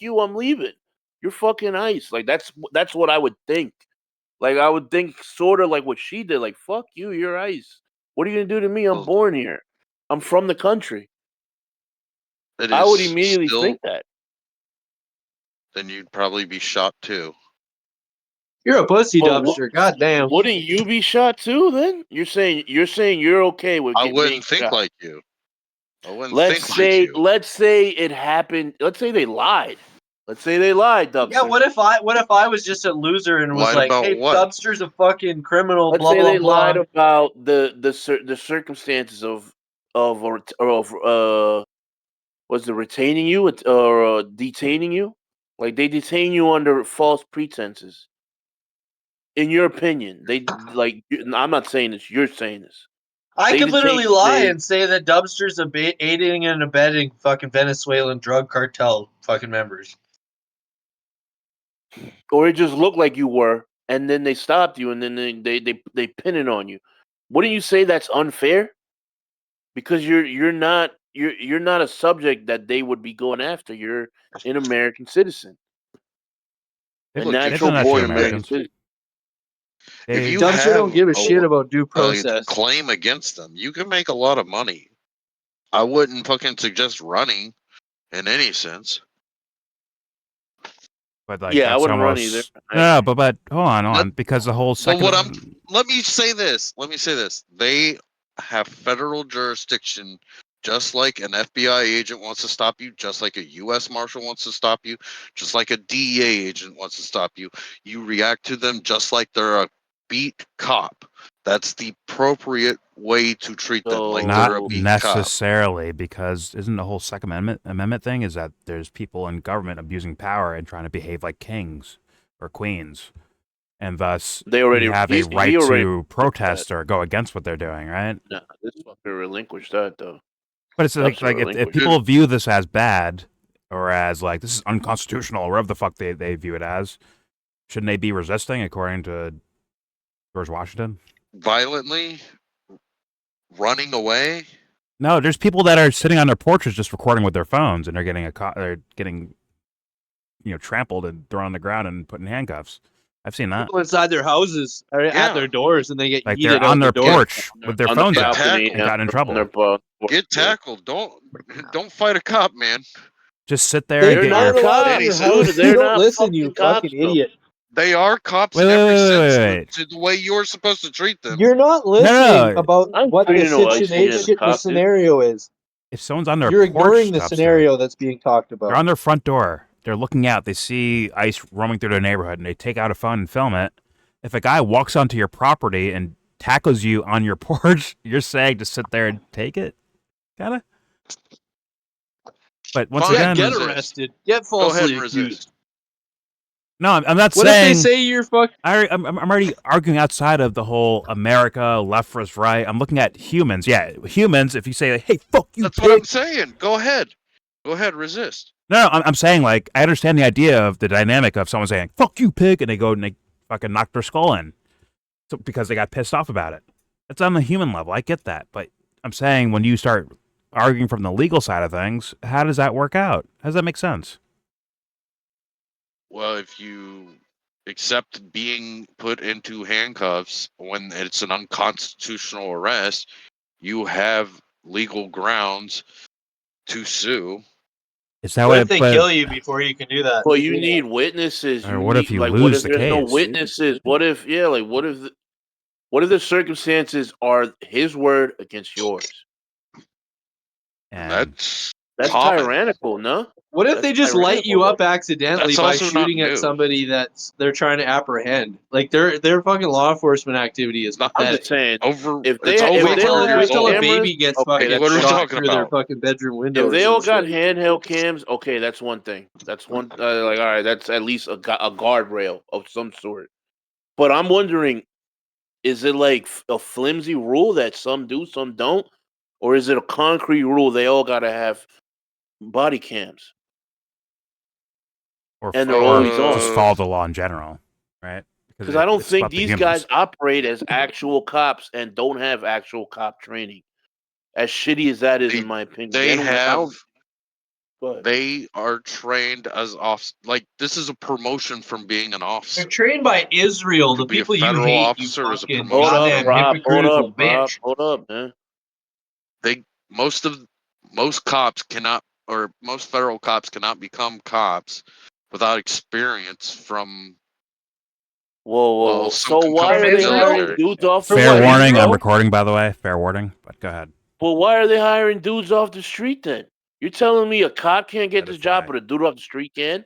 you, I'm leaving. You're fucking ICE. Like that's what I would think. Like I would think sort of like what she did. Like fuck you, you're ICE. What are you gonna do to me? I'm born here. I'm from the country. I would immediately think that. Then you'd probably be shot too. You're a pussy, Dubster. Goddamn. Wouldn't you be shot too? Then you're saying you're okay with. I wouldn't think shot. like you. I wouldn't let's think say, like you. Let's say it happened. Let's say they lied. Let's say they lied, Dubster. Yeah, what if I was just a loser and was like, hey, what? Dubster's a fucking criminal, Let's blah, say blah, they blah. lied about the circumstances of was it retaining you or detaining you? Like they detain you under false pretenses. In your opinion, they like. I'm not saying this. You're saying this. I could literally lie and say that Dubster's aiding and abetting fucking Venezuelan drug cartel fucking members. Or it just looked like you were, and then they stopped you, and then they pin it on you. Wouldn't you say that's unfair? Because you're not a subject that they would be going after. You're an American citizen, a natural born American citizen. If you Dubster don't give a shit about due process. Claim against them, you can make a lot of money. I wouldn't fucking suggest running in any sense. But like, yeah, I wouldn't run either. No, but hold on, because the whole second. Let me say this. They have federal jurisdiction, just like an FBI agent wants to stop you, just like a U.S. Marshal wants to stop you, just like a DEA agent wants to stop you. You react to them just like they're a beat cop. That's the appropriate way to treat them. Like they're a beat necessarily, because isn't the whole Second Amendment thing is that there's people in government abusing power and trying to behave like kings or queens, and thus they already have a right to protest or go against what they're doing, right? No, this fucker relinquished that though. But it's like if people view this as bad or as like this is unconstitutional or whatever the fuck they view it as, shouldn't they be resisting according to George Washington? Violently running away? No, there's people that are sitting on their porches just recording with their phones, and they're getting trampled and thrown on the ground and put in handcuffs. I've seen that. People inside their houses are at their doors, and they get yeeted they're on their porch with their phones out and got in trouble. Get tackled. Don't fight a cop, man. Just sit there and get your cops. They don't listen, you fucking idiot. They are cops in every sense to the way you're supposed to treat them. You're not listening about what the scenario is. If someone's on their You're porch, ignoring the scenario that's being talked about. They're on their front door. They're looking out. They see ICE roaming through their neighborhood, and they take out a phone and film it. If a guy walks onto your property and tackles you on your porch, you're saying to sit there and take it? Kinda? But once again... Get arrested. Get falsely accused. No, I'm not saying... What if they say you're fucking... I'm already arguing outside of the whole America, left versus right. I'm looking at humans. Yeah, humans, if you say, hey, fuck you, That's what I'm saying. Go ahead. Go ahead, resist. No, I'm saying, like, I understand the idea of the dynamic of someone saying, fuck you, pig, and they go and they fucking knock their skull in because they got pissed off about it. That's on the human level. I get that. But I'm saying when you start arguing from the legal side of things, how does that work out? How does that make sense? Well, if you accept being put into handcuffs when it's an unconstitutional arrest, you have legal grounds to sue. Is that what if they kill you before you can do that? Well, you need witnesses. Or what if you lose the case? No witnesses. What if what if the circumstances are his word against yours? And that's tyrannical, no? What if they just light you up accidentally by shooting at somebody that they're trying to apprehend? Like their fucking law enforcement activity is not. I'm just saying, wait till a baby gets fucking shot through their fucking bedroom window. If they all got handheld cams, okay, that's one thing. That's one like all right, that's at least a guardrail of some sort. But I'm wondering, is it like a flimsy rule that some do, some don't, or is it a concrete rule they all gotta have body cams? And they're always on. Just follow the law in general, right? Because I don't think these guys operate as actual cops and don't have actual cop training. As shitty as that is, in my opinion, They are trained as like this is a promotion from being an officer. They're trained by Israel, To the be a people you federal hate. officer You is a fucking promotion. Hold up, goddamn Rob. hypocritical bitch. Hold up, man. Most cops cannot, or most federal cops cannot become cops without experience from. Whoa. Well, some So can why come are from they hiring military. dudes off the Fair street? warning. I'm bro? recording, by the way. Fair warning. But go ahead. Well, why are they hiring dudes off the street then? You're telling me a cop can't get That is this job, why. but a dude off the street can?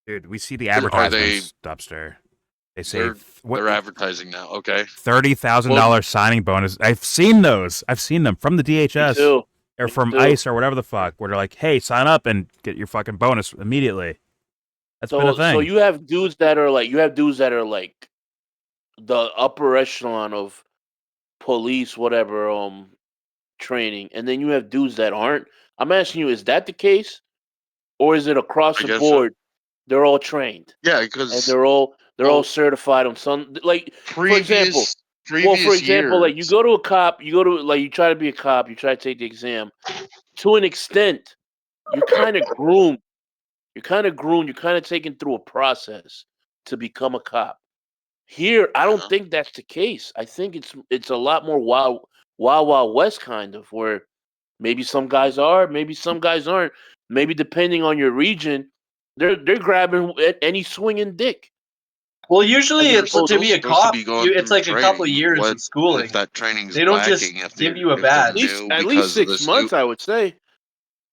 Dude, we see the Are they? advertisements, Dubster. They say They're advertising now. Okay. $30,000 signing bonus. I've seen those. I've seen them from the DHS Me too. or Me from too. ICE or whatever the fuck, where they're like, "Hey, sign up and get your fucking bonus immediately." That's been a thing. So you have dudes that are like the upper echelon of police, whatever, training, and then you have dudes that aren't. I'm asking you, is that the case, or is it across I the guess board? They're all trained Yeah, and because they're all certified on some like. For example, previous like you years. go to a cop, you try to be a cop, you try to take the exam. To an extent, you're kind of groomed. You're kind of taken through a process to become a cop. Here, I don't Uh-huh. think that's the case. I think it's a lot more wild west kind of where maybe some guys are, maybe some guys aren't. Maybe depending on your region, they're grabbing at any swinging dick. Well, usually You're it's to still be a supposed to cop. be going It's through like a couple of training. years What of schooling. if that training's They don't just lacking? If give they're you a if they're badge. new At least because of 6 this new. months, I would say,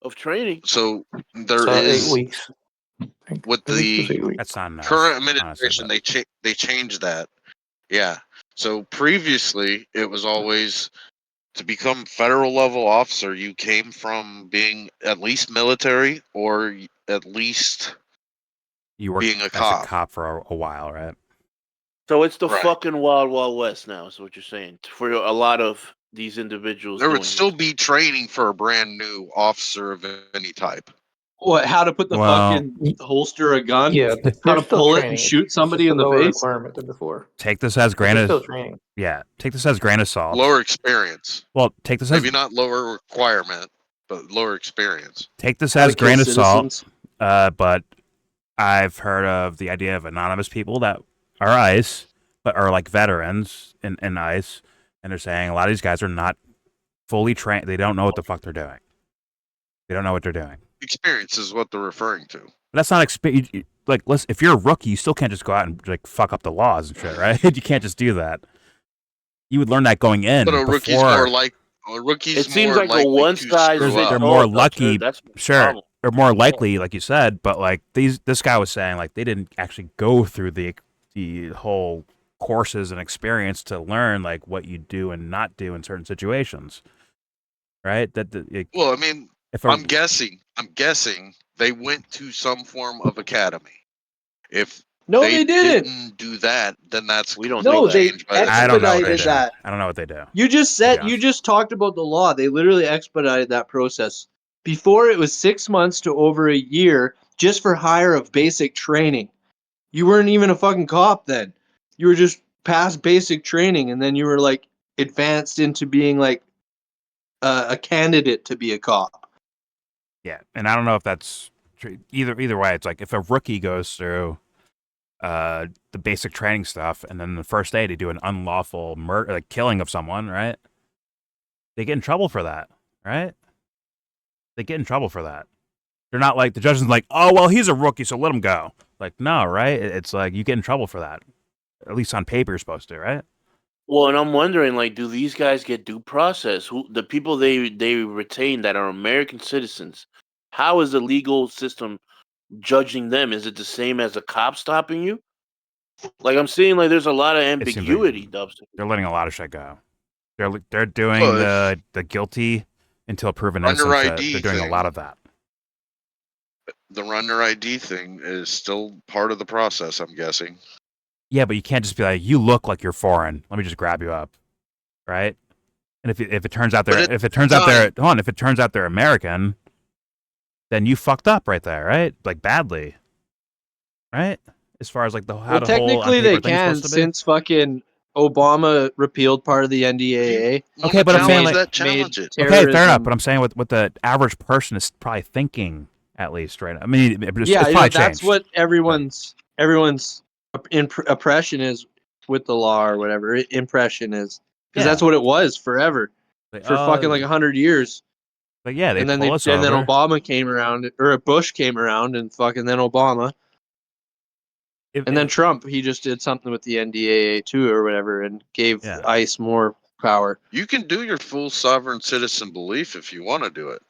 of training. So there So 8 is weeks. with 8 weeks is the 8 weeks. That's not enough. current honestly, administration. but They changed that. Yeah. So previously it was always to become federal level officer. You came from being at least military or at least you worked being a as a cop. cop for a while, right? So it's the Right. fucking wild west now. Is what you're saying for a lot of these individuals. There would doing still this. be training for a brand new officer of any type. What? How to put the fucking holster a gun? Yeah, How there's to still pull it training. and shoot It's somebody just a in the lower face? requirement than before. Take this as But there's still grain training. yeah. Take this as grain of salt. Lower experience. Well, take this as Maybe not lower requirement, but lower experience. take this How to as kill grain of citizens? salt. But I've heard of the idea of anonymous people that are ICE, but are like veterans in ICE, and they're saying a lot of these guys are not fully trained. They don't know what the fuck they're doing. They don't know what they're doing. Experience is what they're referring to. But that's not experience. Like, listen, if you're a rookie, you still can't just go out and like fuck up the laws and shit, right? You can't just do that. You would learn that going in. But a before. rookie's more like a rookie's It seems more like a likely one to size screw fits up. They're all. more Dubster. lucky. That's the Sure. problem. Or more likely, like you said, but like this guy was saying, like they didn't actually go through the whole courses and experience to learn like what you do and not do in certain situations, right? Well, I mean, if I'm guessing they went to some form of academy. If No, they they didn't. do that, then that's We don't No, know they changed by the I don't know what they expedited do. that. I don't know what they do. You just said you just talked about the law. They literally expedited that process. Before it was 6 months to over a year just for hire of basic training. You weren't even a fucking cop then. You were just past basic training, and then you were like advanced into being like a candidate to be a cop. Yeah, and I don't know if that's true. Either way. It's like if a rookie goes through the basic training stuff, and then the first day they do an unlawful murder, like killing of someone, right? They get in trouble for that, right? They get in trouble for that. They're not like the judge is like, oh well, he's a rookie, so let him go. Like no, right? It's like you get in trouble for that. At least on paper, you're supposed to, right? Well, and I'm wondering, like, do these guys get due process? Who the people they retain that are American citizens? How is the legal system judging them? Is it the same as a cop stopping you? Like I'm seeing, like there's a lot of It seems like ambiguity, Dubster. they're letting a lot of shit go. They're doing Well, the guilty until proven Under innocent. ID They're doing a thing. lot of that. The runner ID thing is still part of the process, I'm guessing. Yeah, but you can't just be like, you look like you're foreign. Let me just grab you up, right? And if it turns out they're if it turns out they're American, then you fucked up right there, right? Like badly, right? As far as like the how Well, the whole technically on they paper thing's can supposed to be. since fucking Obama repealed part of the NDAA. Okay, but I'm saying, like, that, challenge it. Okay, fair enough. terrorism- But I'm saying what the average person is probably thinking, at least, right now. I mean, it's yeah, probably that's changed. what everyone's impression is with the law or whatever impression is, because that's what it was forever Like, for fucking like 100 years. But yeah, they And then pull us and then over. Obama came around, or Bush came around, and fucking then Obama, and then Trump. He just did something with the NDAA too, or whatever, and gave Yeah. ICE more power. You can do your full sovereign citizen belief if you want to do it.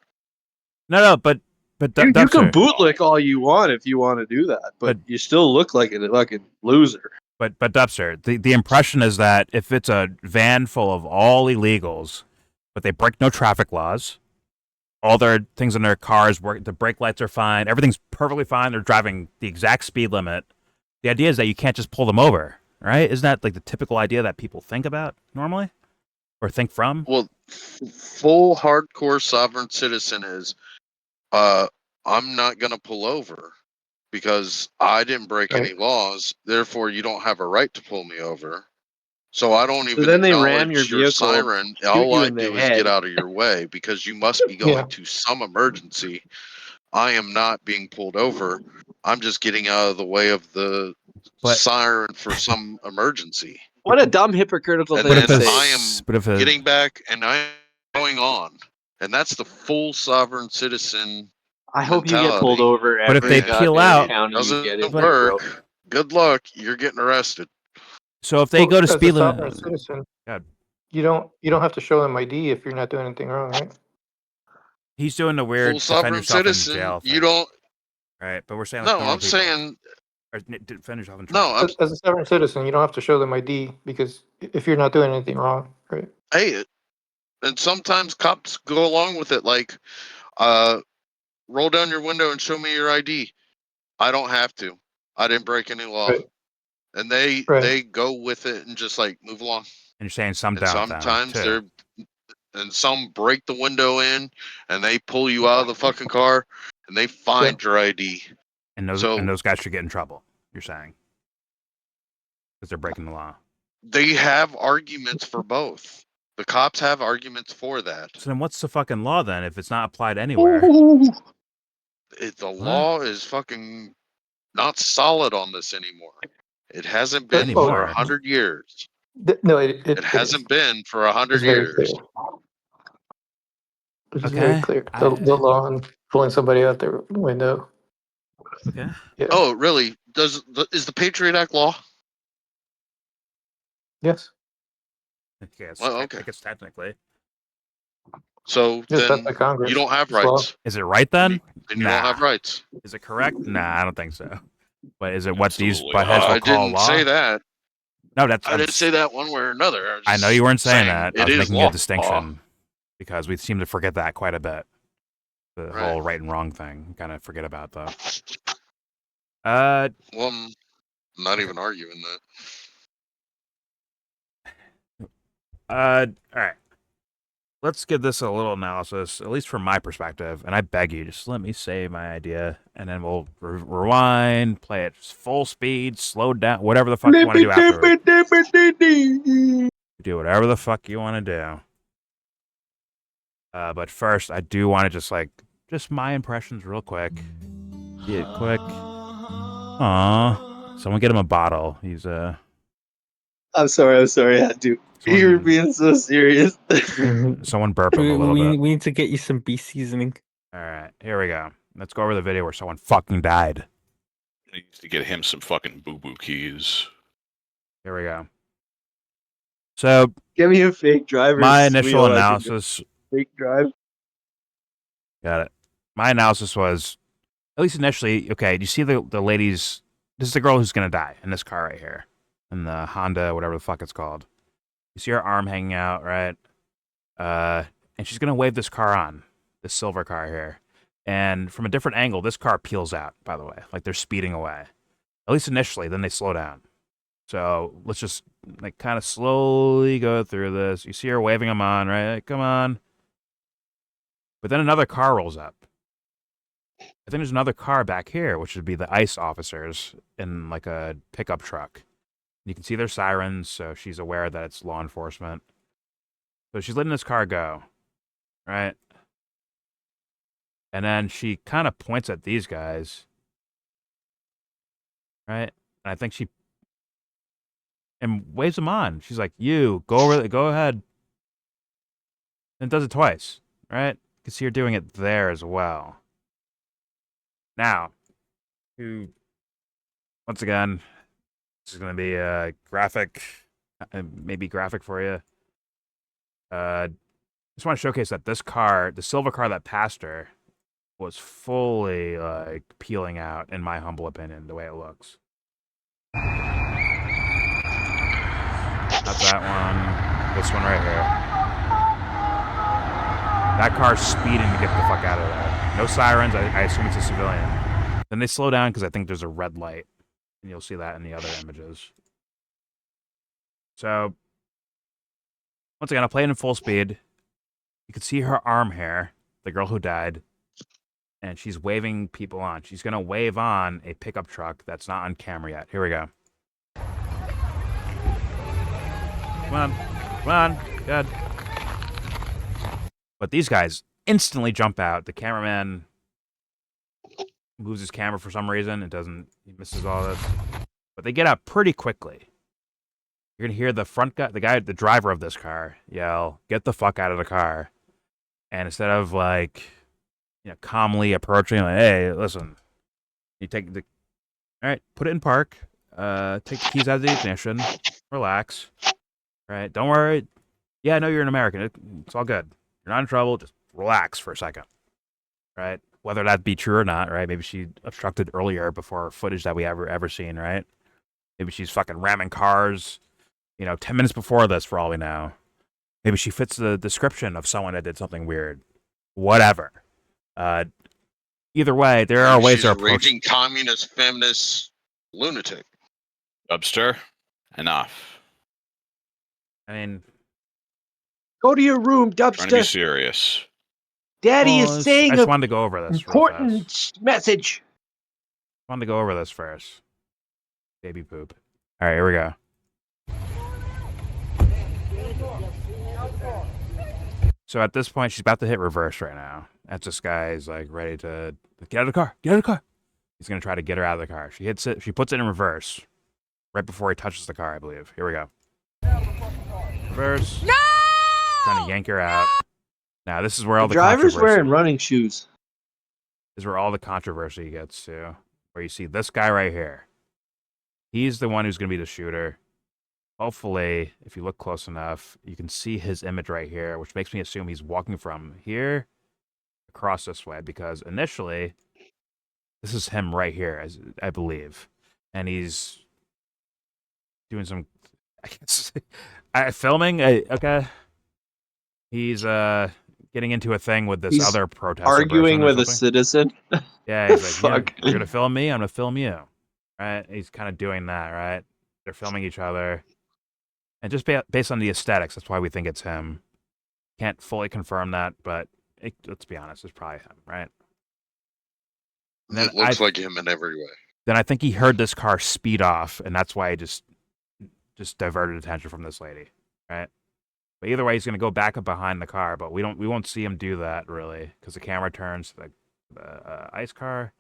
No, but You can Dubster, bootlick all you want if you want to do that, but you still look like a fucking loser. but Dubster, the impression is that if it's a van full of all illegals, but they break no traffic laws, all their things in their cars work, the brake lights are fine, everything's perfectly fine, they're driving the exact speed limit. The idea is that you can't just pull them over, right? Isn't that like the typical idea that people think about normally, or think from? Well, full hardcore sovereign citizen is, I'm not going to pull over because I didn't break any laws. Therefore, you don't have a right to pull me over. So I don't even then they acknowledge ram your vehicle, siren. shoot All you I in the do is head. get out of your way because you must be going to some emergency. I am not being pulled over. I'm just getting out of the way of the siren for some emergency. What a dumb hypocritical And thing then to say. I am getting back and I'm going on. And that's the full sovereign citizen. I hope you get pulled over. But if they peel out, doesn't work. Good luck. You're getting arrested. So if they go to as speed a sovereign limit, citizen, God. you don't have to show them ID if you're not doing anything wrong, right? He's doing the weird Full defend sovereign yourself in citizen. jail thing. You don't. Right, but we're saying like No, normal I'm people. saying. Or defend yourself in No, traffic. As a sovereign citizen, you don't have to show them ID because if you're not doing anything wrong, right? Hey, and sometimes cops go along with it, like, roll down your window and show me your ID. I don't have to. I didn't break any law. Right. And they go with it and just like move along. And you're saying some And don't sometimes too. and some break the window in and they pull you out of the fucking car and they find your ID. And those guys should get in trouble. You're saying because they're breaking the law. They have arguments for both. The cops have arguments for that. So then, what's the fucking law then if it's not applied anywhere? The law is fucking not solid on this anymore. It hasn't been for 100 years. No, it hasn't been for 100 It's very years. clear. It's very clear. The law on pulling somebody out their window. Okay. Yeah. Oh, really? Is the Patriot Act law? Yes. Yes. Well, okay. I guess technically. So Yes, then that's the Congress. you don't have It's law. rights. Is it right then? Then you don't have rights. Is it correct? Nah, I don't think so. But is it what these buttheads I will call didn't law? say that. No, that's. I didn't say that one way or another. I know you weren't saying that. I It was is making law. a distinction because we seem to forget that quite a bit. The whole right and wrong thing, kind of forget about though. Well, I'm not even arguing that. All right. Let's give this a little analysis, at least from my perspective, and I beg you, just let me say my idea, and then we'll rewind, play it full speed, slow down, whatever the fuck you want to do afterwards. Do whatever the fuck you want to do. But first, I do want to just my impressions real quick. Get quick. Aw. Someone get him a bottle. He's I'm sorry. I had to. You're being so serious. Someone burp him a little bit. We need to get you some beef seasoning. All right, here we go. Let's go over the video where someone fucking died. Needs to get him some fucking boo-boo keys. Here we go. So, give me a fake driver. My initial analysis. Fake drive. Got it. My analysis was, at least initially, okay. Do you see the ladies? This is the girl who's gonna die in this car right here, in the Honda, whatever the fuck it's called. You see her arm hanging out, right? And she's gonna wave this car on, this silver car here. And from a different angle, this car peels out. By the way, like they're speeding away. At least initially, then they slow down. So let's just kind of slowly go through this. You see her waving them on, right? Like, come on. But then another car rolls up. I think there's another car back here, which would be the ICE officers in like a pickup truck. You can see their sirens, so she's aware that it's law enforcement. So she's letting this car go, right? And then she kind of points at these guys, right? And I think she waves them on. She's like, "You go ahead," and does it twice, right? You can see her doing it there as well. Now, once again, this is going to be a graphic, maybe graphic for you. Just want to showcase that this car, the silver car that passed her, was fully like peeling out, in my humble opinion, the way it looks. Not that one. This one right here. That car's speeding to get the fuck out of there. No sirens. I assume it's a civilian. Then they slow down because I think there's a red light. And you'll see that in the other images. So, once again, I'll play it in full speed. You can see her arm here, the girl who died. And she's waving people on. She's going to wave on a pickup truck that's not on camera yet. Here we go. Come on. Come on. Good. But these guys instantly jump out. The cameraman moves his camera for some reason. He misses all this. But they get out pretty quickly. You're going to hear the front guy, the driver of this car, yell, "Get the fuck out of the car." And instead of like, calmly approaching, like, "Hey, listen, you take all right, put it in park, take the keys out of the ignition, relax, right? Don't worry. Yeah, I know you're an American. It's all good. You're not in trouble. Just relax for a second, right? Whether that be true or not, right? Maybe she obstructed earlier before footage that we ever seen, right? Maybe she's fucking ramming cars, 10 minutes before this, for all we know. Maybe she fits the description of someone that did something weird. Whatever. Either way, there are ways to approach. Raging communist, feminist, lunatic. Dubster, enough. I mean, Go to your room, Trying to be Dubster. serious. Daddy well, is saying I just an wanted to go over this real fast. important message. Wanted to go over this first. Baby poop. All right, here we go. So at this point, she's about to hit reverse right now. That's this guy's like ready to get out of the car. Get out of the car. He's gonna try to get her out of the car. She hits it. She puts it in reverse right before he touches the car, I believe. Here we go. Reverse. No! Trying to yank her out. Now this is where all the driver's controversy. wearing running shoes. This is where all the controversy gets to. Where you see this guy right here. He's the one who's gonna be the shooter. Hopefully, if you look close enough, you can see his image right here, which makes me assume he's walking from here across this way, because initially, this is him right here, as I believe. And he's doing some, I guess, filming. Okay. He's getting into a thing with this He's other protester. Arguing person or with a something. citizen. Yeah, he's like, Fuck. you're going to film me? I'm going to film you. Right? He's kind of doing that, right? They're filming each other. And just based on the aesthetics, that's why we think it's him. Can't fully confirm that, but let's be honest, it's probably him, right? And It looks like him in every way. Then I think he heard this car speed off, and that's why he just diverted attention from this lady, right? But either way, he's going to go back up behind the car, but we won't see him do that, really, because the camera turns to the ice car,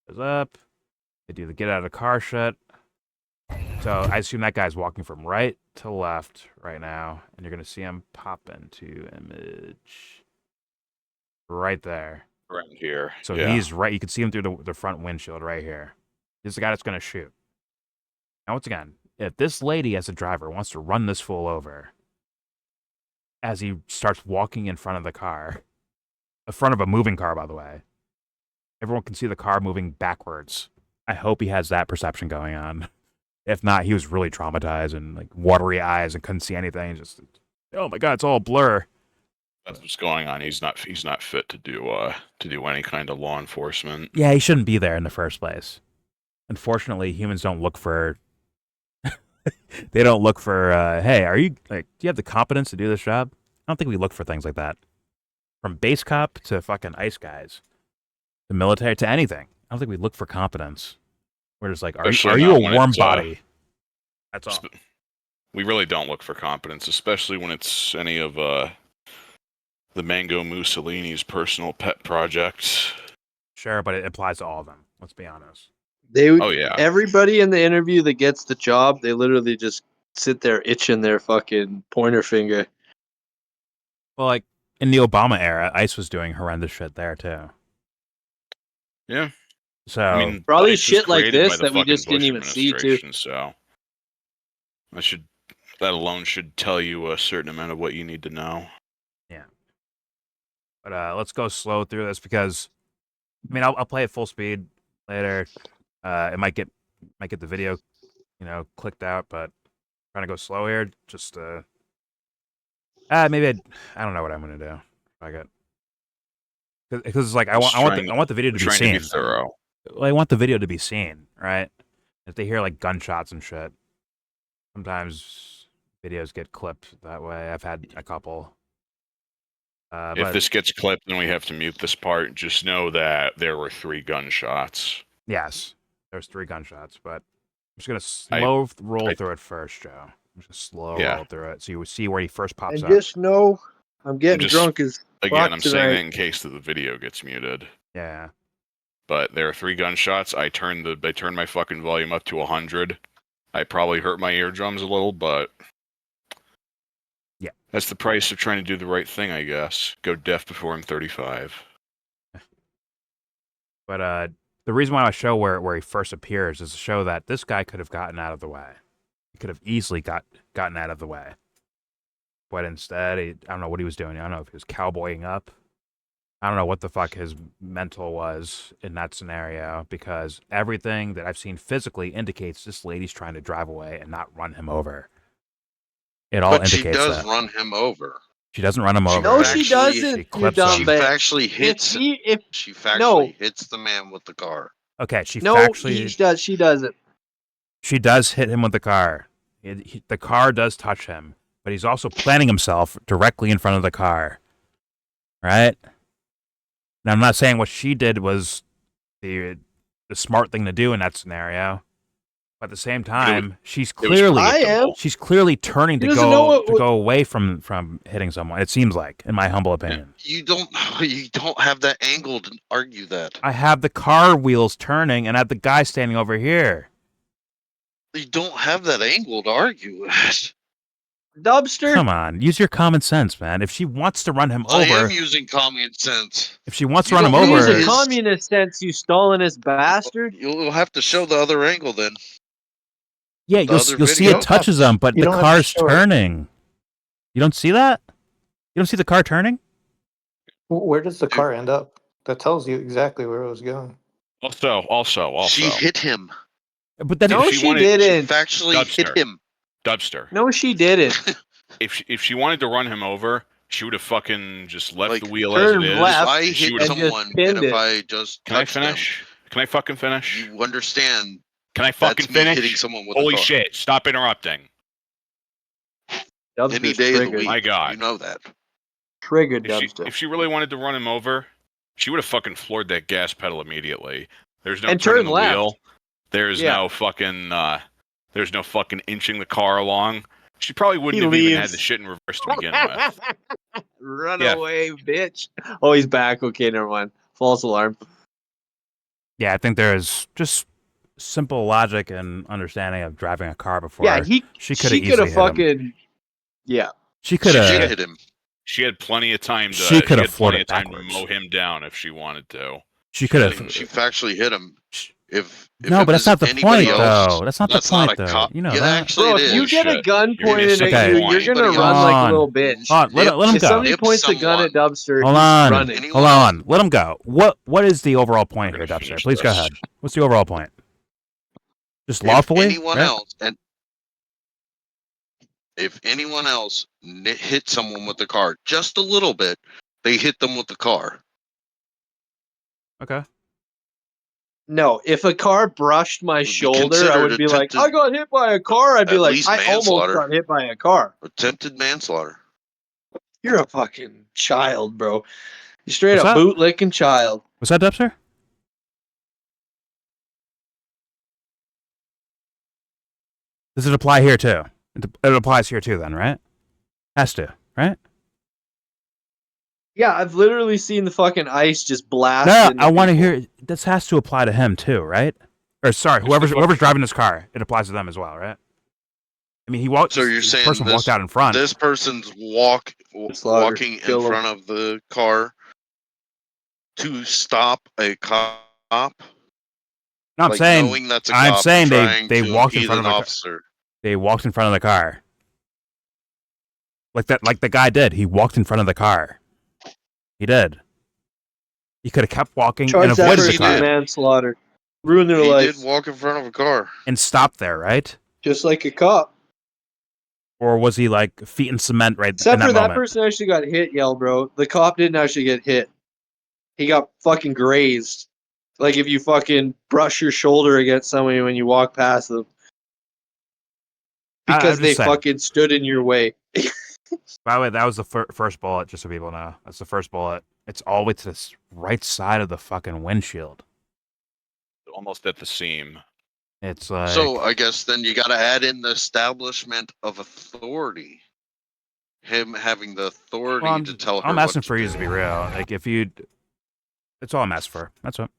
goes up, they do the get out of the car shit. So I assume that guy's walking from right to left right now, and you're going to see him pop into image right there. Around here. So yeah. he's right. You can see him through the front windshield right here. This is the guy that's going to shoot. Now, once again, if this lady as a driver wants to run this fool over as he starts walking in front of the car, in front of a moving car, by the way, everyone can see the car moving backwards. I hope he has that perception going on. If not, he was really traumatized and like watery eyes and couldn't see anything. Just, oh my god, it's all blur. That's what's going on. He's not fit to do any kind of law enforcement. Yeah, he shouldn't be there in the first place. Unfortunately, humans don't look for. They don't look for. Hey, do you have the competence to do this job? I don't think we look for things like that. From base cop to fucking ice guys, the military to anything. I don't think we look for competence. We're just like, are you a warm body? That's all. We really don't look for competence, especially when it's any of the Mango Mussolini's personal pet projects. Sure, but it applies to all of them. Let's be honest. Oh yeah, Everybody in the interview that gets the job, they literally just sit there itching their fucking pointer finger. Well, like in the Obama era, ICE was doing horrendous shit there too. yeah. So I mean, Probably ICE was shit like created by this the that we fucking just didn't Bush even see, too. administration, so that alone should tell you a certain amount of what you need to know. but let's go slow through this because I mean I'll play it full speed later. It might get the video, clicked out, but trying to go slow here. Just maybe I don't know what I'm gonna do. I got because it's like I want the video to be Trying seen. to be thorough. Well, I want the video to be seen, right? If they hear like gunshots and shit, sometimes videos get clipped that way. I've had a couple. If But this gets clipped and we have to mute this part, just know that there were 3 gunshots. yes, there's 3 gunshots, but I'm just gonna slow roll through it first, Joe. I'm just slow roll through it so you see where he first pops up. And just know I'm getting drunk as Again, fuck I'm tonight. saying that in case that the video gets muted. Yeah. But there are 3 gunshots. I turned my fucking volume up to 100. I probably hurt my eardrums a little, but yeah, that's the price of trying to do the right thing, I guess. Go deaf before I'm 35. But the reason why I show where he first appears is to show that this guy could have gotten out of the way. He could have easily gotten out of the way. But instead, I don't know what he was doing. I don't know if he was cowboying up. I don't know what the fuck his mental was in that scenario, because everything that I've seen physically indicates this lady's trying to drive away and not run him over. It all But indicates she does that. run him over. She doesn't run him over. No, she Actually, doesn't. She You clips dumb She him. bitch. factually hits. She factually No. hits the man with the car. Okay, she No, factually... she doesn't. She does hit him with the car. The car does touch him, but he's also planting himself directly in front of the car. Right? Now, I'm not saying what she did was the smart thing to do in that scenario, but at the same time, she's clearly turning to go away from hitting someone. It seems like, in my humble opinion. You don't have that angle to argue that. I have the car wheels turning, and I have the guy standing over here. You don't have that angle to argue it. Dubster. Come on, use your common sense, man. If she wants to run him over, I am using common sense. If she wants to You run him don't over, Use a communist sense, you Stalinist bastard. You'll have to show the other angle then. yeah, you'll see it touches him, but the car's turning. You don't see that? You don't see the car turning? Where does the car end up? That tells you exactly where it was going. Also. She hit him. But then No, she didn't. She factually hit him. Dubster. No, she didn't. If she wanted to run him over, she would have fucking just left the wheel turned as it is. left If I and she hit would have. someone and if I just Can I touched them, finish? Can I fucking finish? you understand Can I fucking that's me finish? hitting someone with Holy a car. shit! Stop interrupting. Dubster's Any day of the triggered. week. My God. You know that. Triggered If Dubster. she really wanted to run him over, she would have fucking floored that gas pedal immediately. There's no And turning turned the left. wheel. There's no fucking inching the car along. She probably wouldn't have even had the shit in reverse to begin with. Run Yeah. away, bitch. Oh, he's back. Okay, never mind. False alarm. Yeah, I think there's just simple logic and understanding of driving a car before. Yeah, she could easily have hit him. fucking. Yeah. She could She have. did hit him. She had plenty of time to. She could have had plenty floored of it time to backwards. mow him down if she wanted to. She could have. She factually hit him. If No, it but that's was not the anybody point, else, though. That's not the point, though. You know yeah, that. actually, Bro, it if you is. get a gun You're pointed missing at the you, point. you're gonna Anybody run else. like a Hold little on. bitch. Hold on, let him If go. somebody Nip points a gun at someone. Dubster, Hold he's on. running. Hold on. Let him go. What is the overall point We're here, gonna Dubster? finish Please go this. ahead. What's the overall point? Just If lawfully? anyone right? else, and if anyone else hit someone with the car just a little bit, they hit them with the car. Okay. No, if a car brushed my Would be shoulder, I considered would be like, attempted- I got hit by a car. I'd be at like, least I almost manslaughter. got hit by a car. Attempted manslaughter. You're a fucking child, bro. You straight What's up that? bootlicking child. Was that Dubster? Does it apply here too? It applies here too, then, right? Has to, right? Yeah, I've literally seen the fucking ice just blast. No, into I want to people. hear. This has to apply to him too, right? Or sorry, whoever's driving this car, it applies to them as well, right? I mean, he walked. So you're this saying person walked out in front. this person's Slaughter. walking in Kill 'em. front of the car to stop a cop? No, I'm like saying. knowing that's a I'm cop saying trying they to walked in impede front of an the officer. They walked in front of the car. Like that, like the guy did. He walked in front of the car. He did. He could have kept walking Charge and that avoided the person car with manslaughter. Ruin their He life. did walk in front of a car. and stopped there, right? Just like a cop. Or was he like feet in cement right Except in that for that moment? person actually got hit, YellBro. The cop didn't actually get hit. He got fucking grazed. Like if you fucking brush your shoulder against somebody when you walk past them. I'm Because just they saying. fucking stood in your way. By the way, that was the first bullet, just so people know. That's the first bullet. It's all the way to the right side of the fucking windshield. Almost at the seam. It's like... So I guess then you got to add in the establishment of authority. Him having the authority Well, to tell her. I'm asking what for to you do. to be real. Like, if you... That's all I'm asking for. That's what.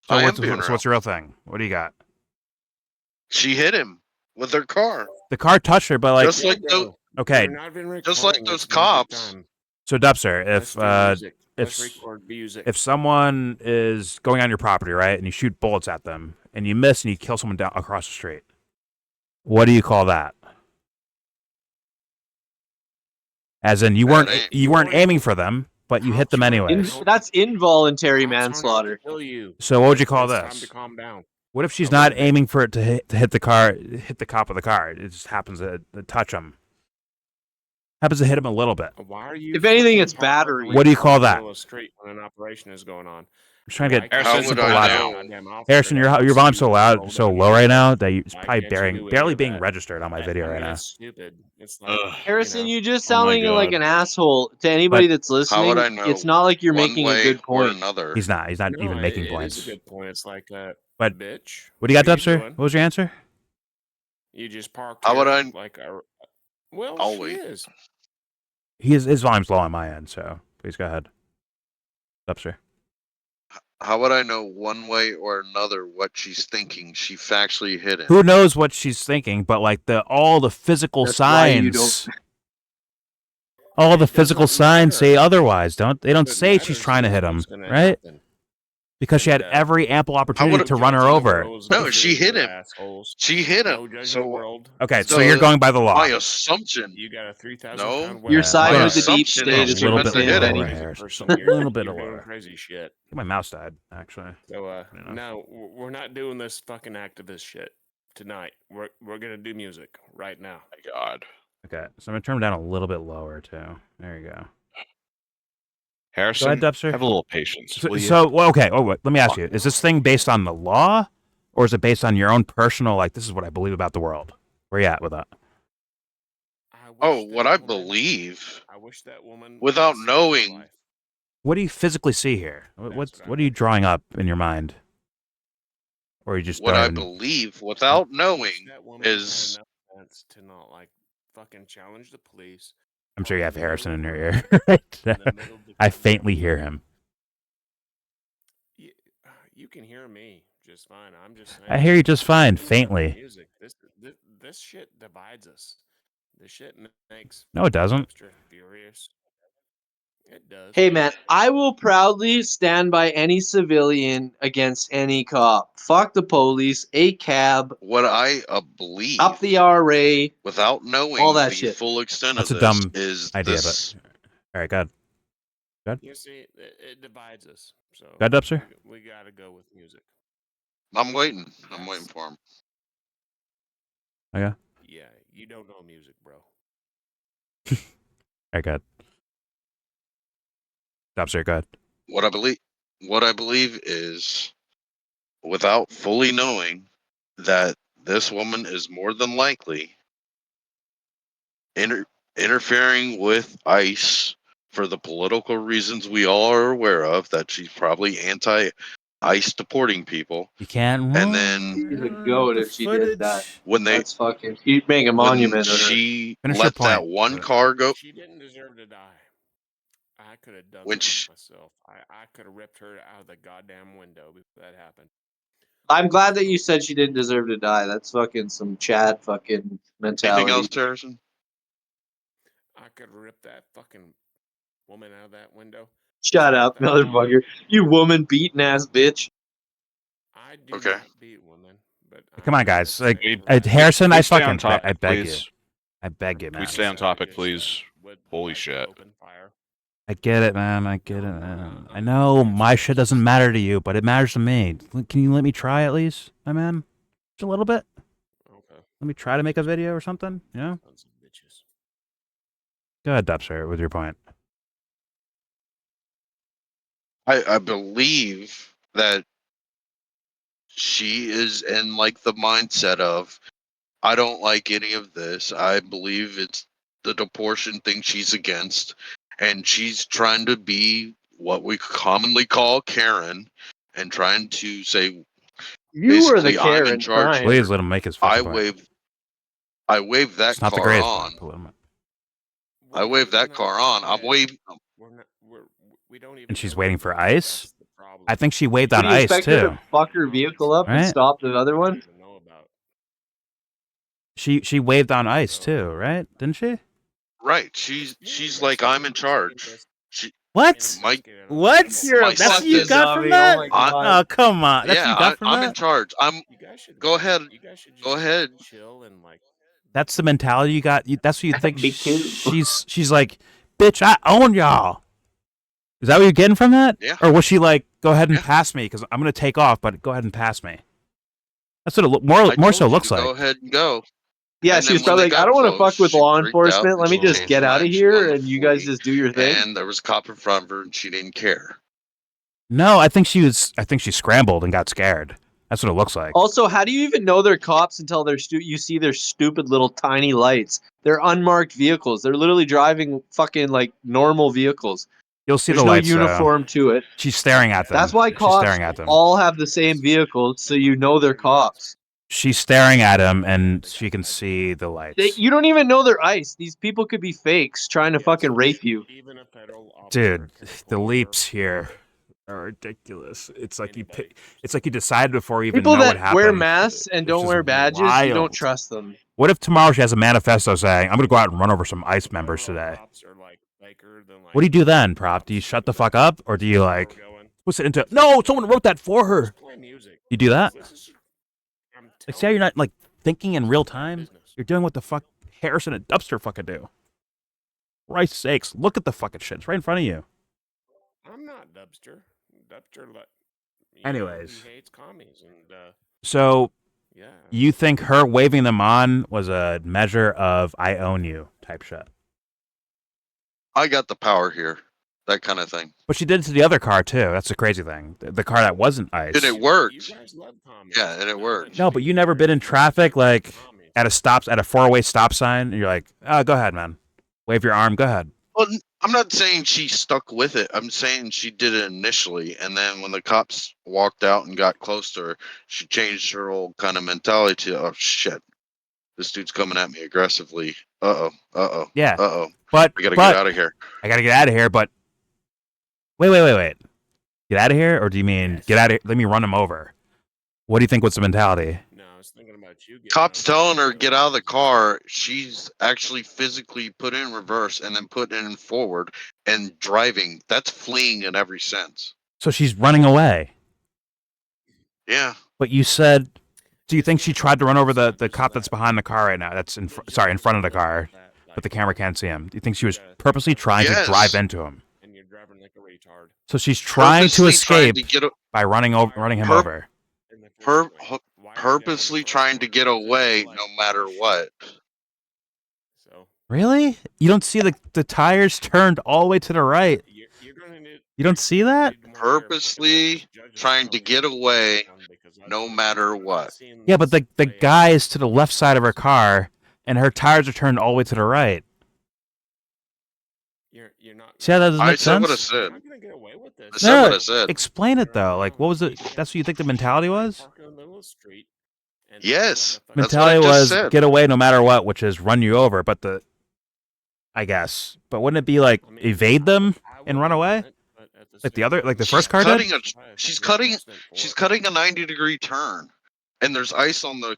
So, I am what's, being so real. what's your real thing? What do you got? She hit him with her car. The car touched her, but like... Just like those, okay, just like those cops. so Dubster, Let's record music. if someone is going on your property, right, and you shoot bullets at them, and you miss and you kill someone down across the street, what do you call that? As in, you weren't aiming for them, but you hit them anyways. That's involuntary manslaughter. So what would you call Time this? to calm down. What if she's not aiming for it to hit the cop with the car? It just happens to touch him. Happens to hit him a little bit. Why are you? If anything, it's battery. What do you call that? Street when an operation is going on. I'm trying to get How would simple I logic. know? Harrison, your volume's so loud, so low right now that it's probably barely being registered on my video right now. It's stupid. It's like, Harrison, you just Oh my sounding like God. an asshole to anybody that's listening. How would I know? It's not like you're one making a way good or point. another. He's not no, even making it points. is a good point. It's like, But bitch. What do you got, what Dubster? doing? What was your answer? You just parked. How would here I- Like a. Well, I'll she wait. is. His volume's low on my end, so please go ahead. Dubster. How would I know one way or another what she's thinking? She factually hit him. Who knows what she's thinking, but like all the physical That's why you signs. All the physical signs say otherwise, don't they? Don't What say she's matters trying to is hit him, what's gonna right? happen. Because she had And, every ample opportunity would've to run her over. No, she hit him. Assholes. She hit No him. judgment So world. Okay, so So, you're going by the law. my assumption. You got a 3,000 No. pound You're Yeah, siding my with the deep assumption state. is It's she what meant I'm to saying, hit Benny. him. Harrison. A little bit You're doing lower. crazy shit. My mouse died, actually. So, You know. no, we're not doing this fucking activist shit tonight. We're gonna do music right now. My God. Okay, so I'm gonna turn him down a little bit lower too. There you go. Harrison, Go ahead, Dubster. have a little patience. So, will you? well, okay. Oh, wait, let me ask you: is this thing based on the law, or is it based on your own personal? Like, this is what I believe about the world. Where you at with that? Oh, what I believe, I wish that woman without had saved her knowing. life. What do you physically see here? What are you drawing up in your mind, or you just What don't I even- believe, without Wish knowing, that woman had is enough sense to not like fucking challenge the police. I'm sure you have in the Harrison in middle your of ear. the- in the middle of the I country. faintly hear him. You can hear me just fine. I'm just saying. I hear you just fine, Listen to the faintly. Music. This shit divides us. This shit makes No, it doesn't. Webster furious. It does. Hey man, I will proudly stand by any civilian against any cop. Fuck the police, a cab, what I believe, up the RA. without knowing all that the shit. full extent That's of a this, dumb is idea, this. All right, good. You see, it divides us. So Got Dubster? we gotta go with music. I'm waiting. I'm waiting for him. Okay. Yeah, you don't know music, bro. All right, good. Dubster, good. What I believe is, without fully knowing that this woman is more than likely interfering with ICE for the political reasons we all are aware of, that she's probably ICE deporting people. You can't. And then She's a goat if she did that. when they That's fucking. You'd make a when monument of her. she Finish your let that point. one car go, She didn't deserve to die. I could have done when that she, myself. I could have ripped her out of the goddamn window before that happened. I'm glad that you said she didn't deserve to die. That's fucking some Chad fucking anything mentality. else, Harrison? I could have ripped that fucking woman out of that window. Shut up, motherfucker. You woman beating ass bitch. I do Okay. not beat women, but Come on, I'm guys. gonna Like, save her life. Harrison, Can I we stay on fucking, topic, I beg you. please? I beg you, Can we man. stay on topic, please? With Holy like shit. open fire. I get it, man. I get it, man. I know my shit doesn't matter to you, but it matters to me. Can you let me try at least, my man? Just a little bit. Okay. Let me try to make a video or something. You know? Sons of bitches. Go ahead, Dubster, with your point. I believe that she is in like the mindset of, I don't like any of this. I believe it's the deportation thing she's against, and she's trying to be what we commonly call Karen, and trying to say, You were the basically, I'm in Karen charge crying. Please let him make his I fucking point. wave that It's not the car greatest on. point, but let him. I wave that car on. I'm waving. We don't even And she's know waiting who for it is. ice? That's the problem. I think she waved Would on you ice, expect her too. to fuck her vehicle up and Right? stop the other We one? don't even know about. She waved on ice, too, right? Didn't she? Right. She's like, I'm in charge. She, What? my What? You're My a That's what son you is- got from dummy. Oh that? my I- god. Oh, come on. That's what you yeah, got from I'm that? in charge. You guys should Go ahead. You guys should just Go ahead. chill and like. That's the mentality you got. That's what you think. Me too. She's like, bitch, I own y'all. Is that what you're getting from that? Yeah. Or was she like, go ahead and Yeah. pass me because I'm gonna take off, but go ahead and pass me. That's what it I more told so you looks to like. Go ahead and go. Yeah, And she then was when probably they like, I got don't want to close, fuck with she law freaked out enforcement. Let and me she just changed get her out of mind. She here wanted to and you guys flee, just do your thing. And there was a cop in front of her, and she didn't care. No, I think she scrambled and got scared. That's what it looks like. Also, how do you even know they're cops until you see their stupid little tiny lights? They're unmarked vehicles. They're literally driving fucking like normal vehicles. You'll see There's the no lights. uniform to it. She's staring at them. That's why She's cops staring at them. all have the same vehicles, so you know they're cops. She's staring at him, and she can see the lights. You don't even know they're ICE. These people could be fakes trying to fucking rape you. Even a federal officer Dude, can the pull leaps over here are ridiculous. It's like it's like you decided before you even People know what that happened. wear masks and which don't is wear badges, you don't wild. trust them. What if tomorrow she has a manifesto saying, "I'm going to go out and run over some ICE members today"? What do you do then, Prop? Do you shut the fuck up, or do you like push it into? No, someone wrote that for her. You do that? Like, see how you're not like thinking in real time? You're doing what the fuck Harrison and Dubster fucking do. Christ's sakes, look at the fucking shit. It's right in front of you. I'm not Dubster. Anyways. He hates commies and So, yeah. you think her waving them on was a measure of "I own you" type shit? I got the power here. That kind of thing. But she did it to the other car too. That's the crazy thing. The car that wasn't ICE. And it worked. You guys love commies. Yeah, and it worked. No, but you never been in traffic like at a 4-way stop sign, and you're like, "Oh, go ahead, man. Wave your arm. Go ahead." Well, I'm not saying she stuck with it. I'm saying she did it initially, and then when the cops walked out and got close to her, she changed her whole kind of mentality to, oh shit, this dude's coming at me aggressively. Uh-oh. Yeah. Uh-oh. But We gotta get out of here. I gotta get out of here. But wait. Get out of here, or do you mean get out of here? Let me run him over. What do you think was the mentality? No, I was thinking about you. Cops telling her get out of the car. She's actually physically put in reverse and then put in forward and driving. That's fleeing in every sense. So she's running away. Yeah. But you said, do you think she tried to run over the cop that's behind the car right now? That's in front of the car, but the camera can't see him. Do you think she was purposely trying to drive into him? And you're driving like a retard. So she's trying to escape by running him over. Purposely trying to get away no matter what. So Really? You don't see the tires turned all the way to the right? You don't see that? Purposely trying to get away no matter what. Yeah, but the guy is to the left side of her car, and her tires are turned all the way to the right. You're you're not. See how that doesn't I make said what I sense? said. You're not gonna get away with this. I said No, what I said. explain it though. Like, what was it? That's what you think the mentality was? Park in the middle of the street and Yes, act like a that's what I Mentality just was said. get away no matter what, which is run you over. But I guess. But wouldn't it be like I mean, evade them I and would run have away? done it, but at the Like the same other, like the time, first car cutting did? she's there's cutting precedent for she's it. cutting a 90-degree turn, and there's ice on the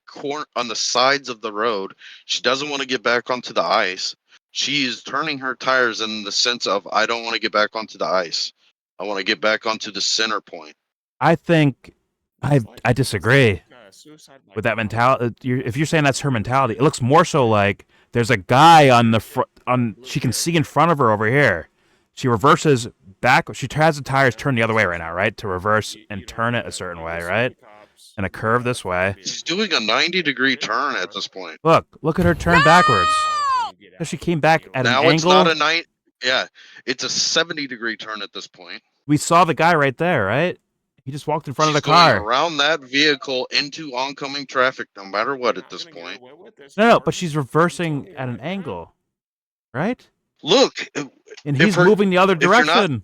on the sides of the road. She doesn't want to get back onto the ice. She is turning her tires in the sense of I don't want to get back onto the ice. I want to get back onto the center point. I think I It's like- I disagree it's like, suicide by with that cop. mentality. If you're saying that's her mentality, it looks more so like there's a guy on the front. She can see in front of her over here. She reverses back. She has the tires turned the other way right now, right? To reverse and turn it a certain way, right? And a curve this way. She's doing a 90-degree turn at this point. Look at her turn backwards. So she came back at Now an it's angle. not a night. Yeah, it's a 70-degree turn at this point. We saw the guy right there, right? He just walked in front She's of the going car. around that vehicle into oncoming traffic, no matter what. At this point, No, but she's reversing at an angle, right? look. And If he's her- moving the other if you're not- direction.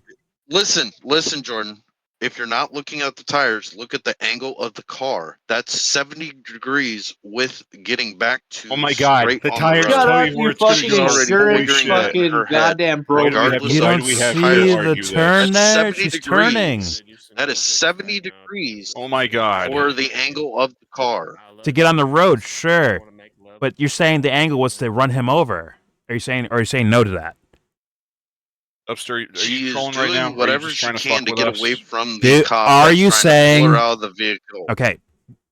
Listen, Jordan. If you're not looking at the tires, look at the angle of the car. That's 70 degrees with getting back to. Oh my God, straight the on tires road. Shut tell up, you where you it's gonna fucking She's go. already insurance figuring that in fucking her head. goddamn broker. Regardless You of don't do we have to see tires the argue this? turn That's there? 70 She's degrees. turning That is 70 degrees Oh my God. for the angle of the car. to get on the road, sure. But you're saying the angle was to run him over. Are you saying no to that? Upster, are you She is trolling doing right now? Or are you whatever just she trying to can fuck to with get us? away from Do- the cop. are that's you trying to pull saying- her out of the vehicle? Okay.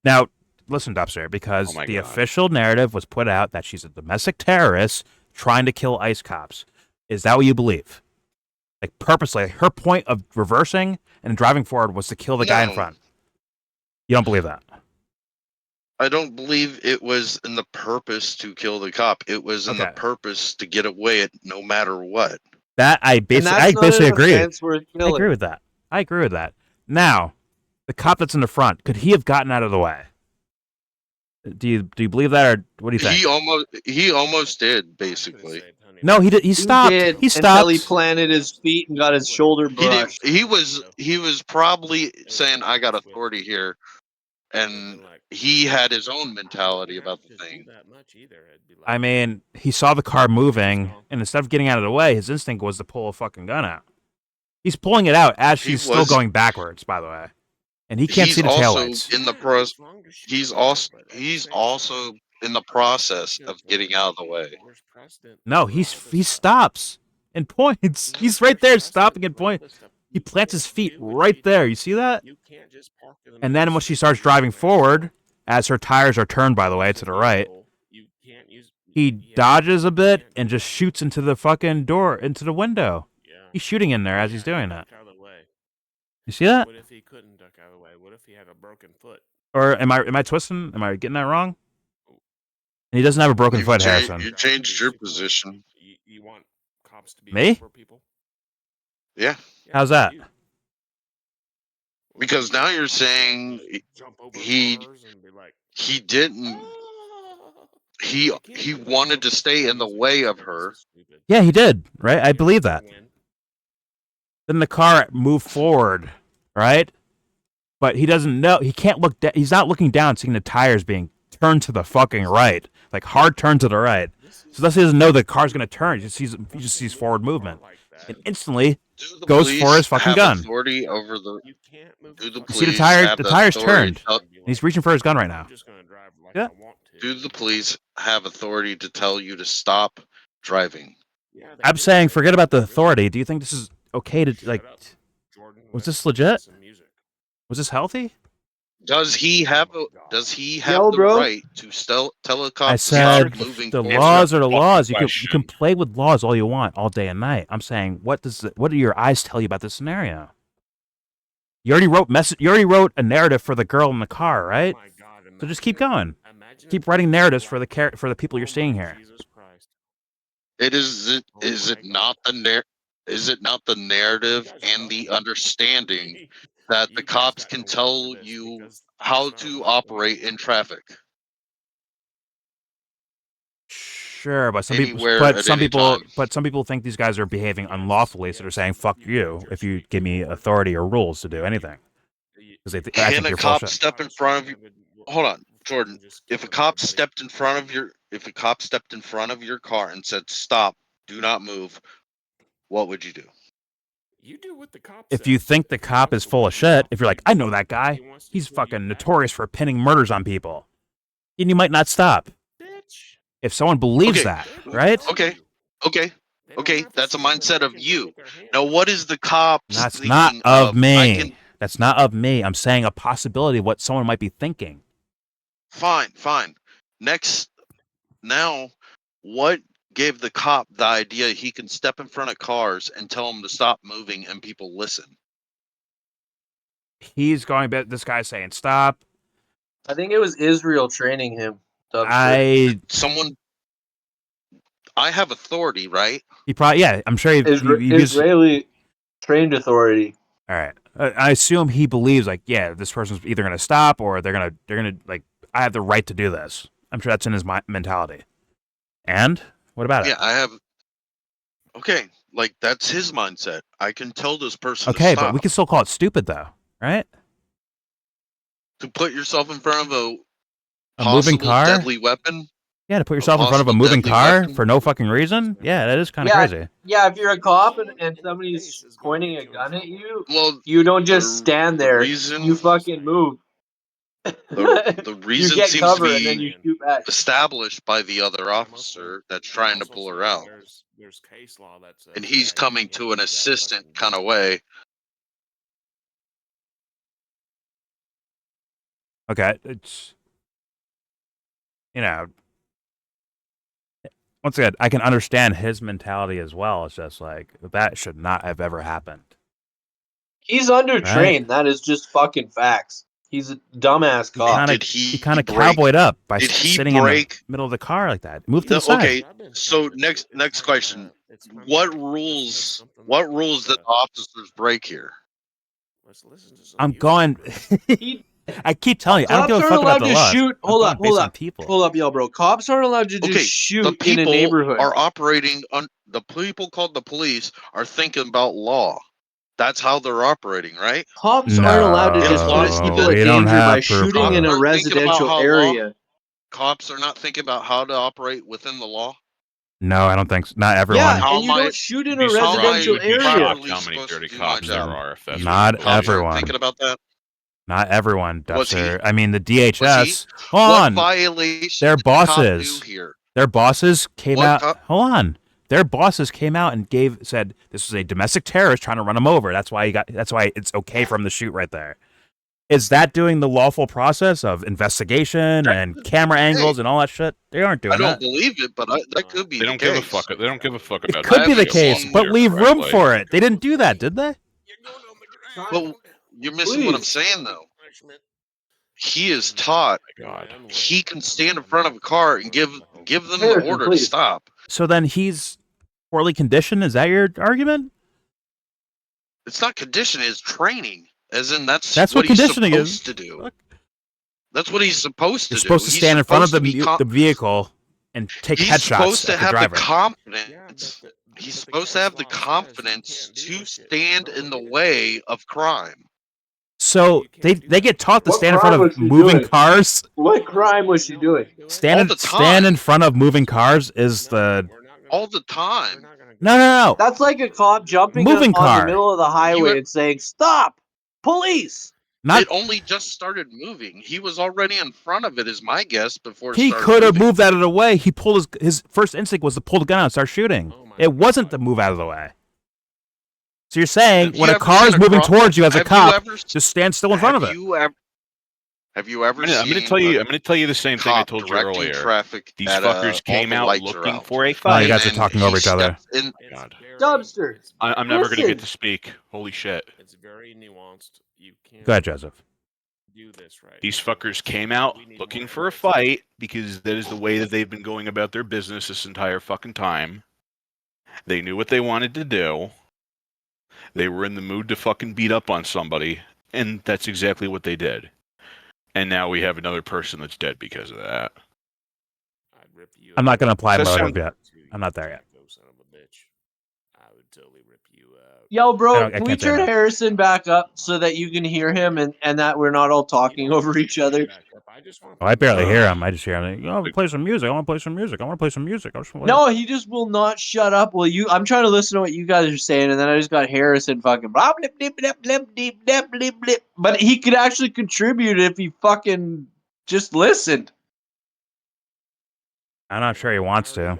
Now, listen, Dubster, because Oh my the God. official narrative was put out that she's a domestic terrorist trying to kill ICE cops. Is that what you believe? Like, purposely, her point of reversing and driving forward was to kill the guy in No. front. You don't believe that? I don't believe it was in the purpose to kill the cop. It was in the Okay. purpose to get away at no matter what. That I And basically, that's not an agree. offense worth I killing. agree with that. I agree with that. Now, the cop that's in the front, could he have gotten out of the way? Do you believe that, or what do you think? He almost did, basically. No, he did. He stopped. did He stopped. until he planted his feet and got his shoulder He did. brushed. He was probably saying, "I got authority here," and he had his own mentality about the thing. I mean, he saw the car moving, and instead of getting out of the way, his instinct was to pull a fucking gun out. He's pulling it out as He she's still was- going backwards, by the way, and he can't He's see the also taillights. in the He's also in the process of getting out of the way. No, he stops and points. He's right there, stopping and pointing. He plants his feet right there. You see that? And then when she starts driving forward, as her tires are turned, by the way, to the right, he dodges a bit and just shoots into the fucking door, into the window. He's shooting in there as he's doing that. You see that? What if he couldn't duck out of the way? What if he had a broken foot? Or am I twisting? Am I getting that wrong? And he doesn't have a broken foot, Harrison. You changed your position. You want cops to be Me? over people? Yeah, How's that? because now you're saying Jump over he- cars and be like, he didn't. He wanted to stay in the way of her. Yeah, he did. Right? I believe that. Then the car moved forward, right? But he doesn't know. He can't look. He's not looking down, seeing the tires being turned to the fucking right, like hard turn to the right. So thus he doesn't know the car's gonna turn. He just sees forward movement, and instantly Do the goes police for his fucking have gun. Authority over the. You can't move Do the car. see the police tire. have The the tire's authority turned. to- And he's reaching for his gun right now. I'm just gonna drive like Yeah. I want to. Do the police have authority to tell you to stop driving? Yeah, they I'm do. saying, They forget do. about the Really. authority. Do you think this is okay to like? Shut up, Jordan, Was let's this legit? some music. Was this healthy? Does he have Oh a? my God. Does he have the YellBro? right to tell a cop I to said stop moving? the forward? laws are the Fucking laws. You can question. play with laws all you want, all day and night. I'm saying, what do your eyes tell you about this scenario? You already wrote a narrative for the girl in the car, right? Oh my God, So just imagine keep it. going. Imagine Keep if writing it was narratives for black. the people you're Oh seeing my here. Jesus Christ. Is Oh it my not is it not the narrative You guys and suck. the understanding that the You guys cops got can no work tell for this you because how it's not to about operate black in traffic? people. Sure, but anywhere at any time. some people think these guys are behaving unlawfully, so they're saying "fuck you" if you give me authority or rules to do anything. Because I Can think a you're full cop shit. step in front of you? Hold on, Jordan. If a cop stepped in front of your car and said, "Stop, do not move," what would you do? You do what the cop If says. you think the cop is full of shit, if you're like, I know that guy, he's fucking notorious for pinning murders on people, then you might not stop. Bitch. If someone believes Okay. that, right? Okay. Okay. They don't Okay. have to That's a stand there mindset of fucking you. with their hands Now, up. what is the cop That's thinking not of I me. can. That's not of me. I'm saying a possibility of what someone might be thinking. Fine. Next, now, what gave the cop the idea he can step in front of cars and tell them to stop moving and people listen? He's going, this guy's saying stop. I think it was Israel training him. Dubster. I have authority, right? He probably, yeah, I'm sure he Israeli trained authority. all right. I assume he believes like, yeah, this person's either going to stop or they're going to like, I have the right to do this. I'm sure that's in his mentality. And what about it? Yeah, I have. Okay, like that's his mindset. I can tell this person to Okay, stop. but we can still call it stupid though, right? To put yourself in front of a moving possible car? deadly weapon. Yeah, to put yourself in front of a possible moving deadly car weapon? for no fucking reason? Yeah, that is kind of crazy. Yeah, if you're a cop and somebody's pointing a gun at you, Well, you don't just stand the there. reason- You fucking move. The You reason get seems cover to and then be you shoot back. established by the other officer that's trying to pull her out, There's case law that says and he's yeah, you coming can't to do an that assistant fucking kind of bullshit. way. Okay, it's, you know, once again, I can understand his mentality as well. It's just like, that should not have ever happened. He's undertrained. Right. That is just fucking facts. He's a dumbass cop. He kind of cowboyed up by Did he sitting in the break? middle of the car like that. Move to No, the side. okay. So next question: What rules did the officers break here? I'm going. He- I keep telling you, I don't give a Cops fuck aren't about allowed the to laws. shoot. I'm Hold going up, based hold on up. people. Hold up, YellBro. Cops aren't allowed to just Okay, shoot the in a people neighborhood. are operating on. The people called the police are thinking about law. That's how they're operating, right? Cops aren't allowed to just put No, people we in don't danger have by proof shooting of in it. a Aren't thinking about residential how area. Cops are not thinking about how to operate within the law. No, I don't think so. Not everyone. Yeah, How and you am I- don't shoot in You'd a be surprised- residential you'd be area. shocked how Supposed many to dirty do my cops there job. are. If that's Not what you Cops aren't everyone. thinking about that. Not everyone, Was he? Dubster. I mean, the DHS. Was Hold What on. violation Their did the cop do bosses. here? Their bosses came What out. cop- Hold on. Their bosses came out and said this was a domestic terrorist trying to run him over. That's why it's okay for him to shoot right there. Is that doing the lawful process of investigation and camera angles and all that shit? They aren't doing I don't that. believe it, but that could be They the don't give a case. fuck. They don't give a fuck It about. could be the haven't case, seen but there leave room correctly. for it. They didn't do that, did they? But you're missing what I'm saying, though. He is taught God. he can stand in front of a car and give them the Harrison, order please. to stop. So then he's poorly conditioned. Is that your argument? It's not conditioning; it's training. As in, that's what what he's conditioning is. supposed to do. That's what he's supposed to You're do. supposed to He's stand in front of supposed to be the vehicle and take He's headshots supposed to at the have the driver. confidence. He's supposed to have the confidence to stand in the way of crime. So they get taught to What stand in crime front was of she moving doing? cars. What crime was she doing? All the Stand in time. front of moving cars is the All the time. no. That's like a cop jumping Moving on car. the middle of the highway and saying, "Stop, police!" Not It only just started moving. He was already in front of it, is my guess, before it he started could have moving. moved out of the way. He pulled his first instinct was to pull the gun out and start shooting. It wasn't to move out of the way. So you're saying Have you when a ever car is seen a moving cro- towards you as a have you cop, ever s- just stand still in front of it. Have you ever I'm seen? going to tell you. I'm going to tell you the same thing I cop told you directing earlier. traffic These at fuckers all came the out lights are looking out. for a Oh, you fight. guys are And talking he over each other. steps in- God. Dubster. I'm never going to get Listen. to speak. Holy shit. It's very nuanced. You can't Go ahead, Joseph. do this right. These fuckers came out looking for a fight because that is the way that they've been going about their business this entire fucking time. They knew what they wanted to do. They were in the mood to fucking beat up on somebody, and that's exactly what they did. And now we have another person that's dead because of that. rip you. I'm not going to apply That motive sound- yet. I'm not there yet. Son of a bitch. I would totally rip you out. Yo, I bro, don't- I can we can't say turn no. Harrison back up so that you can hear him and that we're not all talking over each other? Oh, I barely hear him. I just hear him. Like, oh, play some music. I want to play some music. I want to play some music. I just wanna play. No, he just will not shut up. Well, I'm trying to listen to what you guys are saying, and then I just got Harrison fucking blah, blip, blip, blip, blip, blip, blip, blip, blip. But he could actually contribute if he fucking just listened. I'm not sure he wants to.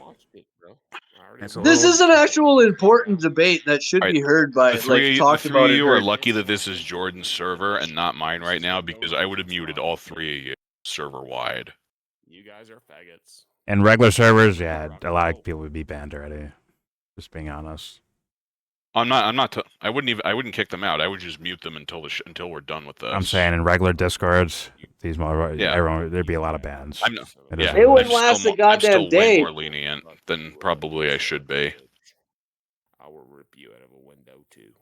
It's a This little- is an actual important debate that should Alright, be heard by, The three talked of about and you are heard. lucky that this is Jordan's server and not mine right now, because I would have muted all three of you server wide. You guys are faggots. And regular servers, yeah, a lot of people would be banned already. Just being honest. I'm not. I wouldn't kick them out. I would just mute them until until we're done with this. I'm saying in regular discords, Yeah. everyone, there'd be a lot of bans. I'm not- It is yeah, what it It would is. last a I'm goddamn still day. way more lenient than probably I should be. I will rip you out of a window too.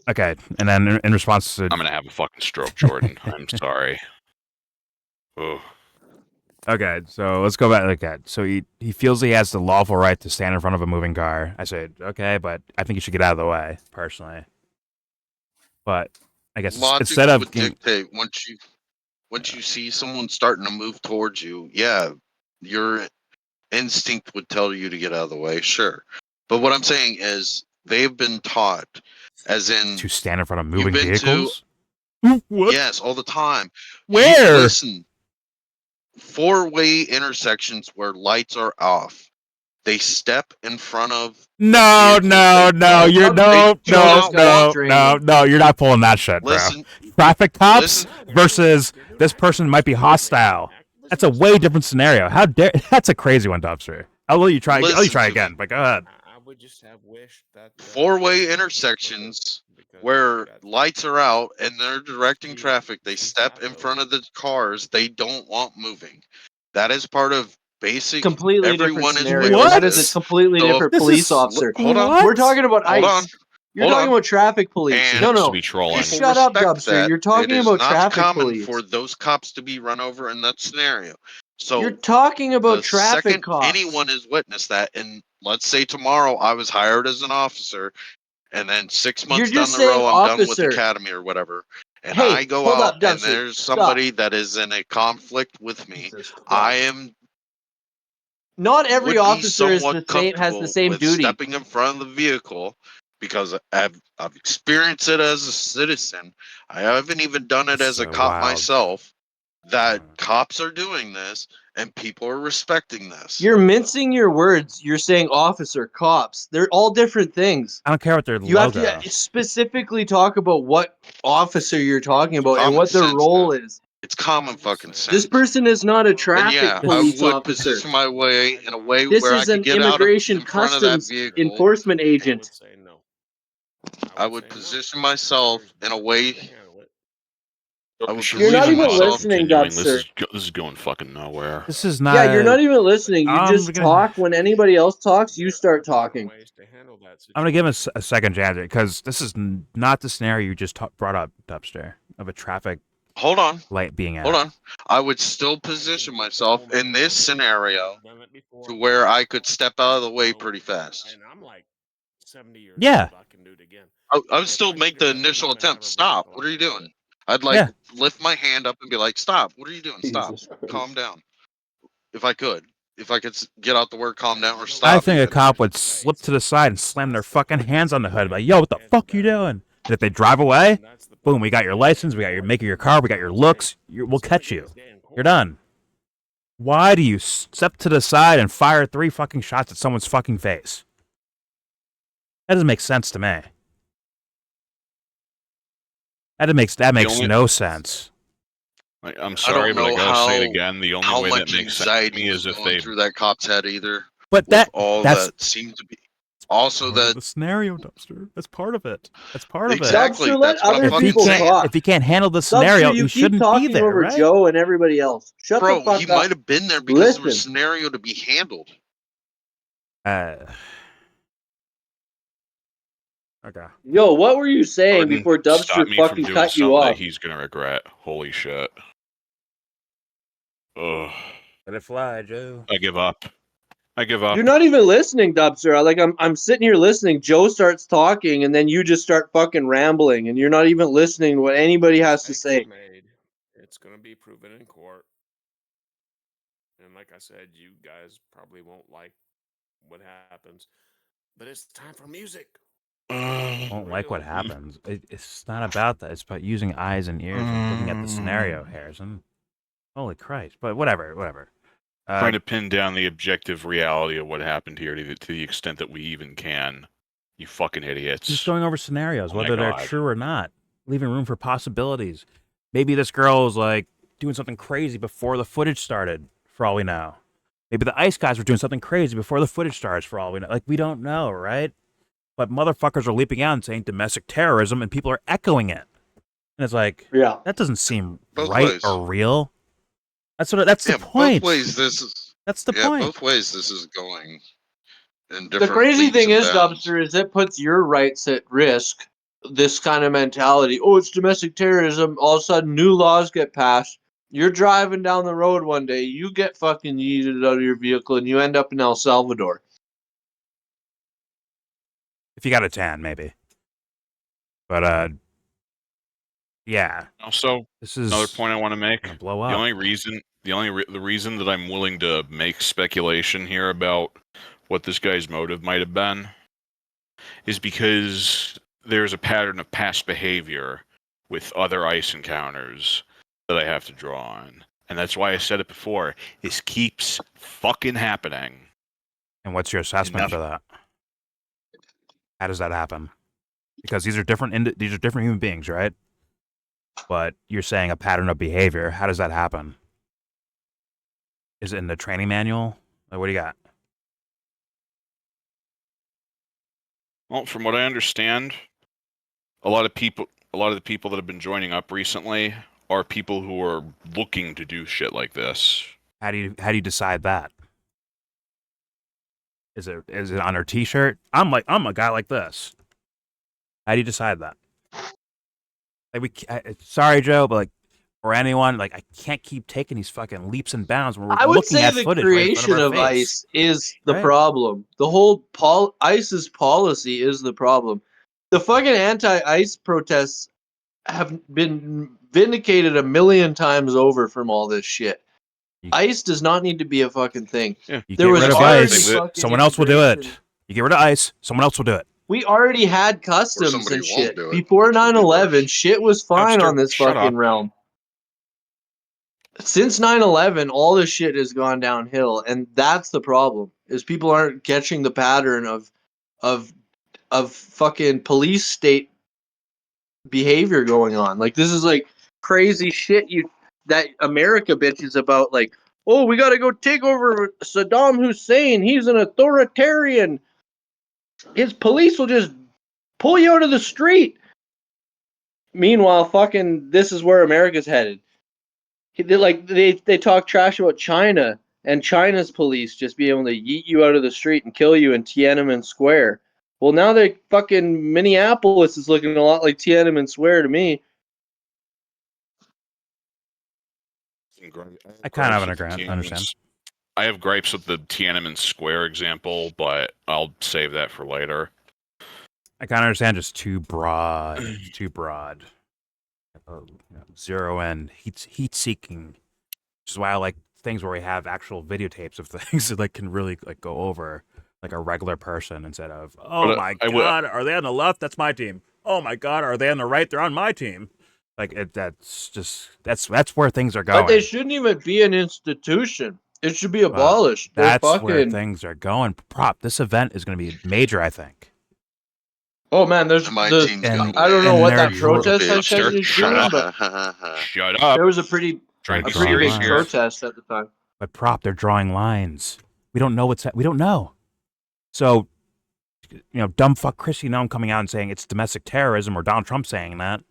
Okay, and then in response to I'm gonna have a fucking stroke, Jordan. I'm sorry. Oh. okay, so let's go back. Okay, so he feels he has the lawful right to stand in front of a moving car. I said, okay, but I think you should get out of the way, personally. But I guess Logic instead of would dictate once you see someone starting to move towards you, yeah, your instinct would tell you to get out of the way, sure. But what I'm saying is they've been taught, as in to stand in front of moving been to- vehicles. What? yes, all the time. Where? Listen, four-way intersections where lights are off. They step in front of No, vehicles no, they no, don't- you're they no, don't no, want- no, you're not pulling that shit, bro. Listen, Traffic cops listen. versus this person might be hostile. That's a way different scenario. How dare? That's a crazy one, Dumpster. I'll let you try. I'll let you Listen try to again. me. But go ahead. I would just have wished that Four-way intersections where lights are out and they're directing traffic, they step in front of the cars they don't want moving. That is part of basic. Completely different Everyone is scenario. witness That is this. a completely So- different This police is- officer. Hold on. What? We're talking about Hold ICE. on. You're Hold talking on. about traffic police. And No, To no. be trolling. Just People shut up, respect Dubster. that. You're talking It is about not traffic common police. for those cops to be run over in that scenario. So You're talking about the traffic second cops. anyone has witnessed that, and let's say tomorrow I was hired as an officer, and then 6 months You're down just the road saying I'm done with officer. academy or whatever, and Hey, I go hold out up, and Dubster. there's Stop. somebody that is in a conflict with me, Jesus Christ. I am Not every would be officer is somewhat the same, has the comfortable same with duty. stepping in front of the vehicle because I've experienced it as a citizen. I haven't even done it as a So cop wild. myself. That cops are doing this and people are respecting this. You're mincing your words. You're saying officer, cops. They're all different things. I don't care what their You have logo. to specifically talk about what officer you're talking about and Common what their sense, role dude. is. It's common fucking sense. This person is not a And traffic yeah, police I would officer. position my way in a way This where I is could an get out of immigration in front of that customs vehicle. enforcement I agent. would say no. I would position myself in a way. I would Should You're we not position even bother myself. listening, continuing? This Dubster. this is going fucking nowhere. This is not. Yeah, you're not even listening. You I'm just gonna- talk when anybody else talks. You start talking. I'm gonna give him a second chance because this is not the scenario you just brought up, Dubster, of a traffic Hold on. light being out. Hold on. I would still position myself in this scenario to where I could step out of the way pretty fast. And I'm like 70 years Yeah. old. I can do it again. I would still make the initial attempt. Stop. What are you doing? I'd like Yeah. lift my hand up and be like, stop. What are you doing? Stop. Jesus Christ. Calm down. If I could get out the word calm down or stop. I think a even. cop would slip to the side and slam their fucking hands on the hood, like, "Yo, what the fuck you doing?" And if they drive away, boom, we got your license, we got your making your car, we got your looks. We'll catch you. You're done. Why do you step to the side and fire 3 fucking shots at someone's fucking face? That doesn't make sense to me. That makes only- no sense. I'm sorry, but I know gotta say it how- again. The only How way that much makes sense to anxiety me was is if going they. through that cop's head either. But With all that's that seemed to be. Also, that the scenario, Dumpster. That's part of it. That's part exactly. Dubster, let That's what other I'm fucking people saying. talk. If he can't handle the Dubster, scenario, you you keep shouldn't talking be there, over right? Joe and everybody else. Shut Bro, the fuck he up. might have been there because there was a Listen. scenario to be handled. Okay. Yo, what were you saying Jordan, before stop Dubster me from fucking doing cut you something that off? he's gonna regret. Holy shit. Ugh. Let it fly, Joe. I give up. I give up. You're not even listening, Dubster. Like I'm sitting here listening. Joe starts talking, and then you just start fucking rambling, and you're not even listening to what anybody has to say. Mistakes were made. It's going to be proven in court. And like I said, you guys probably won't like what happens. But it's time for music. Won't like what happens. It's not about that. It's about using eyes and ears and looking at the scenario, Harrison. Holy Christ! But whatever. Trying to pin down the objective reality of what happened here to the extent that we even can. You fucking idiots. Just going over scenarios, Oh my whether they're God. true or not, leaving room for possibilities. Maybe this girl was like doing something crazy before the footage started, for all we know. Maybe the ICE guys were doing something crazy before the footage starts, for all we know. Like, we don't know, right? But motherfuckers are leaping out and saying domestic terrorism, and people are echoing it. And it's like, Yeah. that doesn't seem Both right ways. or real. That's the point. Both ways this is. That's the Yeah, point. both ways this is going. In The different crazy leagues thing and is, bounds. Dubster, is it puts your rights at risk. This kind of mentality. Oh, it's domestic terrorism. All of a sudden, new laws get passed. You're driving down the road one day. You get fucking yeeted out of your vehicle, and you end up in El Salvador. If you got a tan, maybe. But, yeah. Also, This is another point I want to make. gonna blow The up. only reason, the reason that I'm willing to make speculation here about what this guy's motive might have been is because there's a pattern of past behavior with other ICE encounters that I have to draw on. And that's why I said it before. This keeps fucking happening. And what's your assessment for that? How does that happen? Because these are different human beings, right? But you're saying a pattern of behavior. How does that happen? Is it in the training manual? Like, what do you got? Well, from what I understand, a lot of the people that have been joining up recently are people who are looking to do shit like this. How do you decide that? Is it on her T-shirt? I'm a guy like this. How do you decide that? Like sorry, Joe, but like, or anyone, like, I can't keep taking these fucking leaps and bounds when we're I would looking say at the footage right in front creation of of our face. ICE is the Right. problem. The whole ICE's policy is the problem. The fucking anti-ICE protests have been vindicated a million times over from all this shit. ICE does not need to be a fucking thing. Yeah. You There get was rid of already ICE, fucking someone else will do it. immigration. You get rid of ICE, someone else will do it. We already had customs somebody and won't shit. do it, Before which would be 9/11, worse. shit was fine Dumpster, on this shut fucking up. realm. Since 9/11, all this shit has gone downhill, and that's the problem. Is people aren't catching the pattern of fucking police state behavior going on. Like, this is like crazy shit that America bitches about. Like, oh, we got to go take over Saddam Hussein. He's an authoritarian. His police will just pull you out of the street. Meanwhile, fucking, this is where America's headed. They talk trash about China and China's police just being able to yeet you out of the street and kill you in Tiananmen Square. Well, now they fucking Minneapolis is looking a lot like Tiananmen Square to me. I kind of understand. I have gripes with the Tiananmen Square example, but I'll save that for later. I kind of understand, just too broad. Too broad. Zero end, heat seeking, which is why I like things where we have actual videotapes of things that like can really like go over like a regular person instead of, oh But, my I god, are they on the left? That's my team. Oh my god, are they on the right? They're on my team. Like that's where things are going. But they shouldn't even be an institution. It should be abolished. That's where things are going. Prop, this event is going to be major, I think. Oh man, there's My the team's and- got I don't know and what they're that protest I said is doing, but Shut up. there was a pretty Trying to a be pretty serious big here. protest at the time. But Prop, they're drawing lines. We don't know we don't know. So, dumb fuck Chrissy now coming out and saying it's domestic terrorism, or Donald Trump saying that,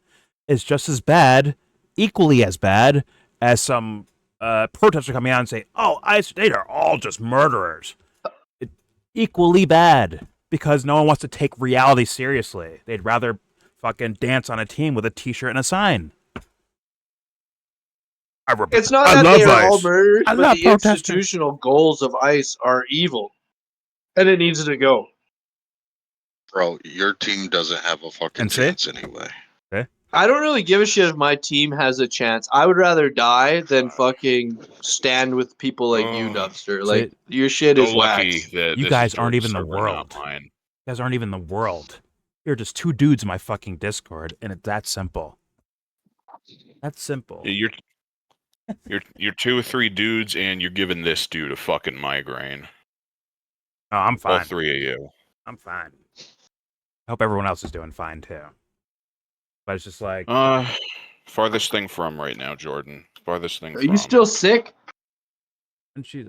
is just as bad, equally as bad, as some protester coming out and say, oh, they are all just murderers. Equally bad, because no one wants to take reality seriously. They'd rather fucking dance on a team with a T-shirt and a sign. It's not I that love they are all ICE. murderers, I but love the protesters. institutional goals of ICE are evil, and it needs to go. Bro, your team doesn't have a fucking And see? chance anyway. I don't really give a shit if my team has a chance. I would rather die than fucking stand with people like you, Dubster. Like, your shit So is lucky whack. that You this guys is aren't Jordan's even the server, not world. mine. You guys aren't even the world. You're just two dudes in my fucking Discord, and it's that simple. That's simple. You're 2 or 3 dudes, and you're giving this dude a fucking migraine. Oh, I'm All fine. 3 of you. I'm fine. I hope everyone else is doing fine too. But it's just like, Farthest thing from right now, Jordan. Farthest thing Are from. you still sick? and she,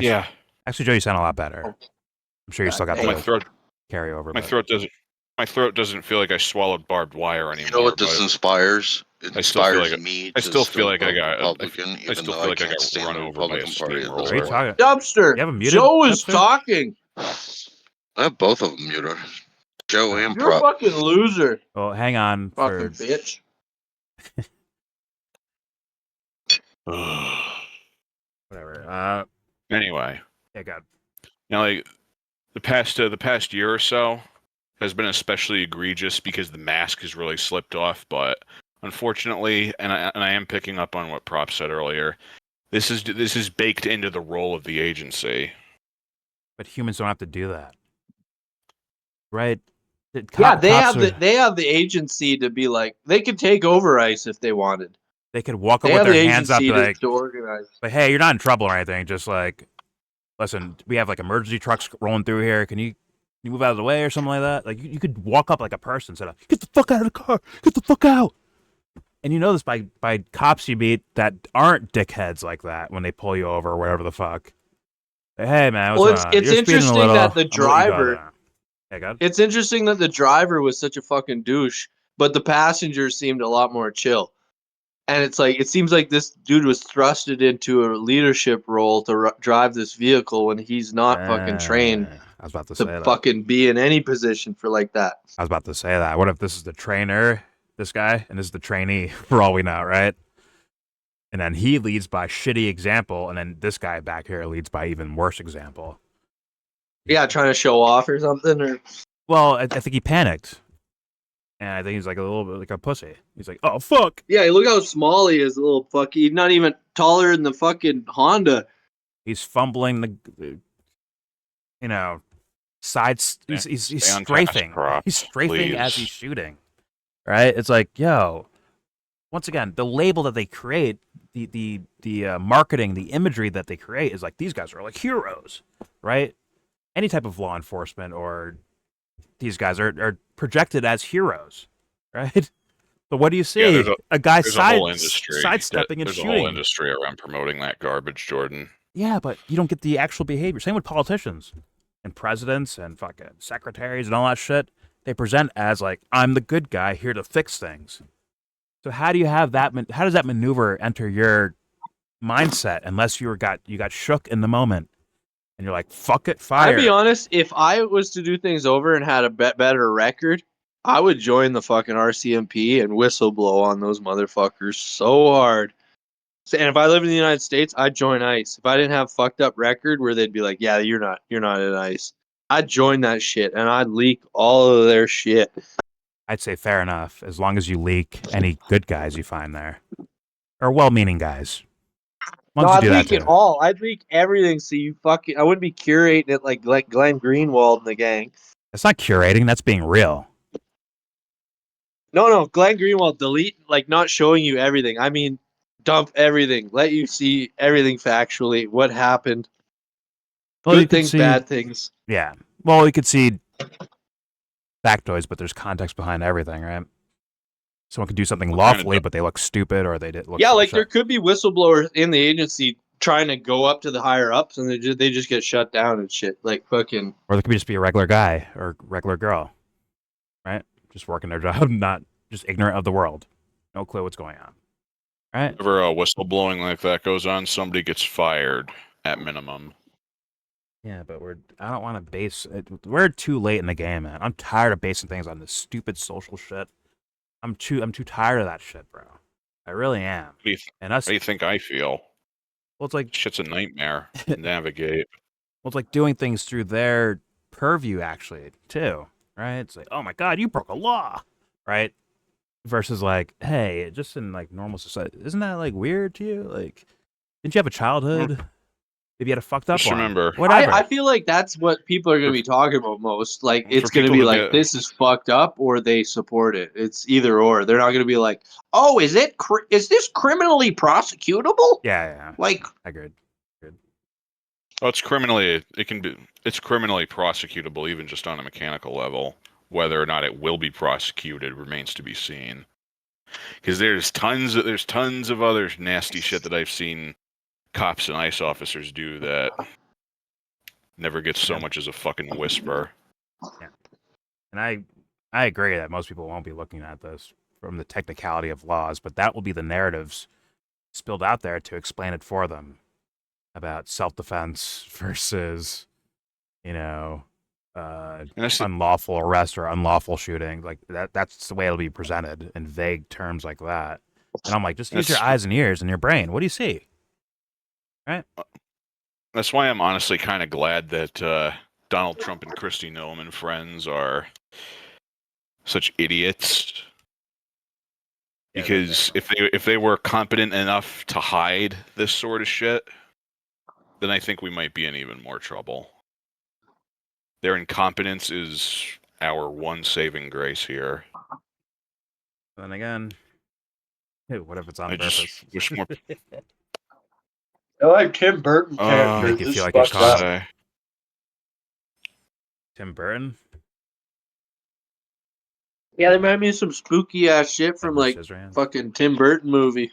Yeah. actually, Joe, you sound a lot better. I'm sure you still got God My the throat. carry over. My but- throat doesn't. My throat doesn't feel like I swallowed barbed wire anymore. You know what this but inspires? It I still feel inspires like me I to still feel like I vote got. Republican, I even still though feel I like I can't got stand run the over by a Republican Party at this What are you steamroller. point. talking? Dubster, You have him muted, Joe is Dubster? talking. I have both of them muted. Joe and You're a Prop. fucking loser, Well, hang on fucking for. bitch. Whatever. Anyway, Yeah, God. now like the past year or so has been especially egregious because the mask has really slipped off. But unfortunately, and I am picking up on what Prop said earlier, this is baked into the role of the agency. But humans don't have to do that, right? Yeah, they Cops have the agency to be like, they could take over ICE if they wanted. They could walk up They with have their the hands up, agency like, to organize. hey, you're not in trouble or anything. Just like, listen, we have like emergency trucks rolling through here. Can you move out of the way or something like that? Like, you could walk up like a person, and say, get the fuck out of the car, get the fuck out. And you know this by cops you meet that aren't dickheads like that when they pull you over or whatever the fuck. Say, hey man, what's Well, going on? it's You're speeding a interesting little. that the I'm gonna let you go driver. there." Hey, God. It's interesting that the driver was such a fucking douche, but the passengers seemed a lot more chill. And it's like, it seems like this dude was thrusted into a leadership role to drive this vehicle when he's not fucking trained I was about to say to that. fucking be in any position for like that. I was about to say that. What if this is the trainer, this guy, and this is the trainee, for all we know, right? And then he leads by shitty example, and then this guy back here leads by even worse example. Yeah, trying to show off or something. Or Well, I think he panicked. And I think he's like a little bit like a pussy. He's like, oh, fuck. yeah, look how small he is, little fuck. He's not even taller than the fucking Honda. He's fumbling the you know, sides. He's Stay on task, strafing. Prop, He's strafing as please. he's shooting. Right? It's like, yo, once again, the label that they create, the marketing, the imagery that they create is like, these guys are like heroes, right? Any type of law enforcement or these guys are projected as heroes, right? But what do you see? Yeah, a guy There's a whole industry. sidestepping and There's a shooting. whole industry around promoting that garbage, Jordan. Yeah, but you don't get the actual behavior. Same with politicians and presidents and fucking secretaries and all that shit. They present as like, I'm the good guy here to fix things. So how do you have that? How does that maneuver enter your mindset unless you got shook in the moment and you're like, fuck it, fire. I'd be honest, if I was to do things over and had a better record, I would join the fucking RCMP and whistleblow on those motherfuckers so hard. And if I lived in the United States, I'd join ICE. If I didn't have fucked up record where they'd be like, yeah, you're not in ICE. I'd join that shit and I'd leak all of their shit. I'd say fair enough, as long as you leak any good guys you find there. Or well-meaning guys. As long as you I'd do that leak it too. all. I'd leak everything so you fucking... I wouldn't be curating it like Glenn Greenwald and the gang. That's not curating, that's being real. No, Glenn Greenwald, delete, like, not showing you everything. I mean, dump everything. Let you see everything factually, what happened. Well, you Good could things, see- bad things. Yeah. Well, you could see factoids, but there's context behind everything, right? Someone could do something lawfully, but they look stupid, or they did look. Yeah, like, shit. there could be whistleblowers in the agency trying to go up to the higher ups, and they just get shut down and shit. Like, fucking... Or they could just be a regular guy or regular girl, right? Just working their job, not just ignorant of the world, no clue what's going on, right? Whenever whistleblowing like that goes on, somebody gets fired at minimum. Yeah, but I don't want to base it. We're too late in the game, man. I'm tired of basing things on this stupid social shit. I'm too tired of that shit, bro. I really am. How do you, And us, how do you think I feel? well, it's like Shit's a nightmare to navigate. well, it's like doing things through their purview, actually, too, right? It's like, oh my god, you broke a law, right? Versus like, hey, just in like normal society, isn't that like weird to you? Like, didn't you have a childhood? Maybe you had a fucked up Just one. remember, Whatever. I feel like that's what people are going to be talking about most. Like, For it's going to people be who like, get- this is fucked up, or they support it. It's either or. They're not going to be like, oh, is this criminally prosecutable? Yeah. Like, Agreed. Oh, it's criminally prosecutable even just on a mechanical level. Whether or not it will be prosecuted remains to be seen. Because there's tons of other nasty shit that I've seen cops and ICE officers do that never gets so much as a fucking whisper. And I agree that most people won't be looking at this from the technicality of laws, but that will be the narratives spilled out there to explain it for them about self-defense versus, unlawful arrest or unlawful shooting. Like that's the way it'll be presented in vague terms like that. And I'm like, just use your eyes and ears and your brain. What do you see? Right? That's why I'm honestly kind of glad that Donald Trump and Kristi Noem and friends are such idiots. Because if they were competent enough to hide this sort of shit, then I think we might be in even more trouble. Their incompetence is our one saving grace here. Then again, what if it's on I purpose? just wish more. I like Tim Burton characters. Make you This feel like fucked you're caught. up. Tim Burton? Yeah, they remind me of some spooky ass shit from Edward like Scissorhands? fucking Tim Burton movie.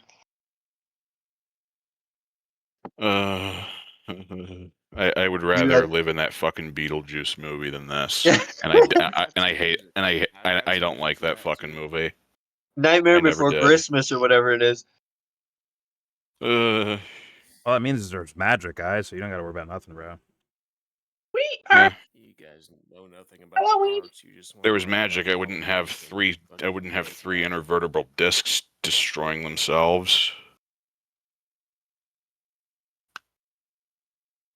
I would rather live in that fucking Beetlejuice movie than this, and I don't like that fucking movie. Nightmare I never Before did. Christmas or whatever it is. Uh, All that means is there's magic, guys, so you don't gotta worry about nothing, bro. yeah. You guys know nothing about the arts. You just If there wanna was learn about magic, I wouldn't have funny three intervertebral discs destroying themselves.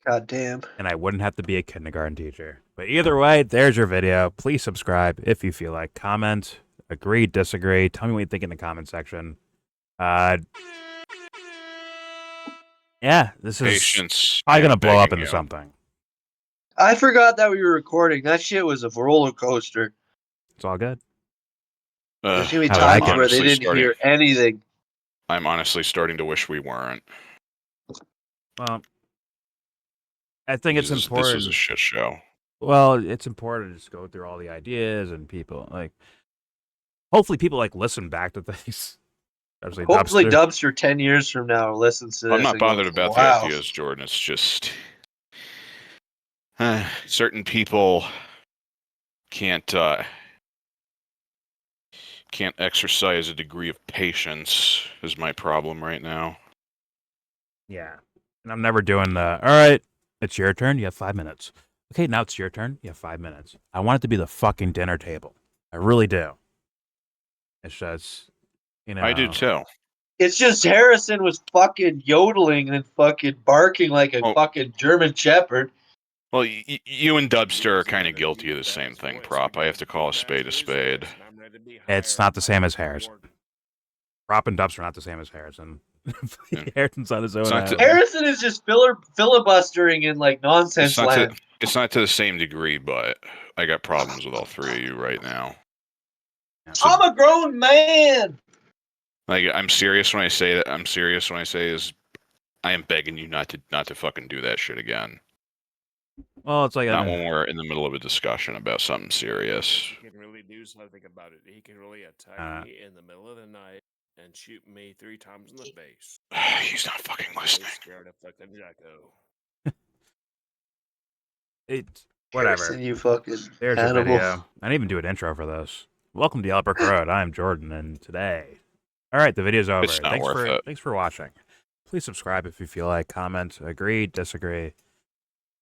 God damn. And I wouldn't have to be a kindergarten teacher. But either way, there's your video. Please subscribe if you feel like. Comment, agree, disagree. Tell me what you think in the comment section. Yeah, this is Patience. probably I am gonna blow up begging into you. something. I forgot that we were recording. That shit was a roller coaster. It's all good. There's gonna be How I times can- where they didn't hear anything. I'm honestly starting to wish we weren't. Well, I think it's important. This was a shit show. Well, it's important to just go through all the ideas and people hopefully people listen back to things. Especially Hopefully, Dubster. Dubster 10 years from now listens to this. I'm not and bothered goes, about wow. the ideas, Jordan. It's just certain people can't exercise a degree of patience is my problem right now. Yeah. And I'm never doing all right, it's your turn. You have 5 minutes. Okay, now it's your turn. You have 5 minutes. I want it to be the fucking dinner table. I really do. It's just, I do too. It's just Harrison was fucking yodeling and fucking barking like a fucking German Shepherd. Well, you and Dubster are kind of guilty of the same thing, Prop. I have to call a spade a spade. It's not the same as Harrison. Prop and Dubster are not the same as Harrison. Harrison's on his own. Harrison is just filibustering in nonsense land. It's not to the same degree, but I got problems with all three of you right now. So, I'm a grown man. I'm serious when I say that. I'm serious when I say is I am begging you not to fucking do that shit again. Well, it's not when we're in the middle of a discussion about something serious. He can really do something about it. He can really attack me in the middle of the night and shoot me 3 times in the face. He's not fucking listening. Scared of fucking Jacko. It's whatever. Harrison, you fucking There's animal. your video. I didn't even do an intro for this. Welcome to Yellow Brick Road. I'm Jordan, and today, all right, the video's over. It's not worth it. Thanks for watching. Please subscribe if you feel like. Comment, agree, disagree.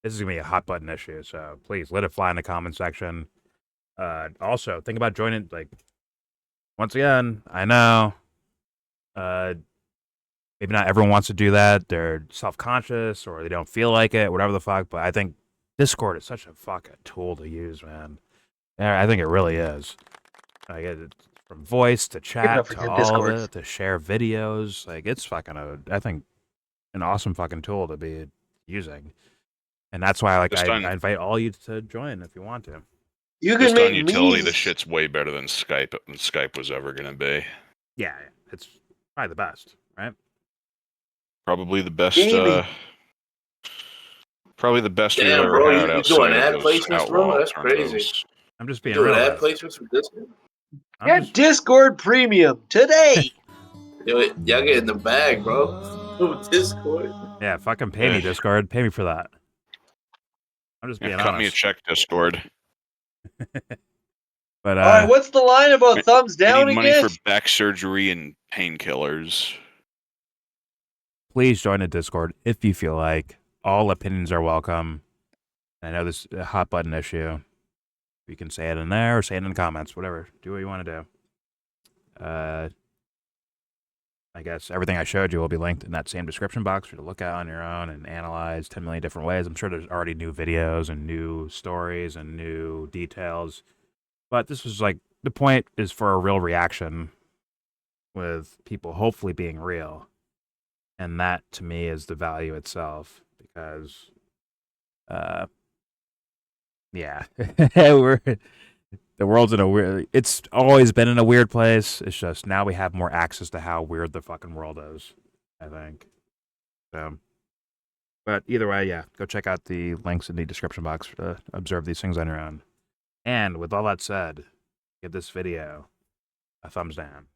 This is gonna be a hot button issue, so please let it fly in the comment section. Also, think about joining. Once again, I know Maybe not everyone wants to do that. They're self-conscious or they don't feel like it, whatever the fuck. But I think Discord is such a fucking tool to use, man. Yeah, I think it really is. Like from voice to chat to all of it to share videos. Like it's fucking I think an awesome fucking tool to be using. And that's why like I invite all you to join if you want to. You can Just make on utility, memes. the shit's way better than Skype was ever gonna be. Yeah, it's probably the best, right? Probably the best. Gaming. Probably the best we've Damn, ever bro, had you outside doing of ad those placements, bro? outlaw That's crazy. alternatives. I'm just You being doing real. ad placements from Discord? Get Discord Premium today. Yo, y'all getting the bag, bro. Discord. Yeah, fucking pay me, Yeah. Discord. Pay me for that. I'm just being Cut me a honest. check, Discord. But All right, what's the line about thumbs I down need money again? for back surgery and painkillers. please join the Discord if you feel like. All opinions are welcome. I know this is a hot button issue. You can say it in there or say it in the comments, whatever. Do what you want to do. I guess everything I showed you will be linked in that same description box for you to look at on your own and analyze 10 million different ways. I'm sure there's already new videos and new stories and new details. But this was like, the point is for a real reaction with people hopefully being real. And that, to me, is the value itself. Because, yeah, the world's in a weird, it's always been in a weird place. It's just now we have more access to how weird the fucking world is, I think. So, but either way, yeah, go check out the links in the description box to observe these things on your own. And with all that said, give this video a thumbs down.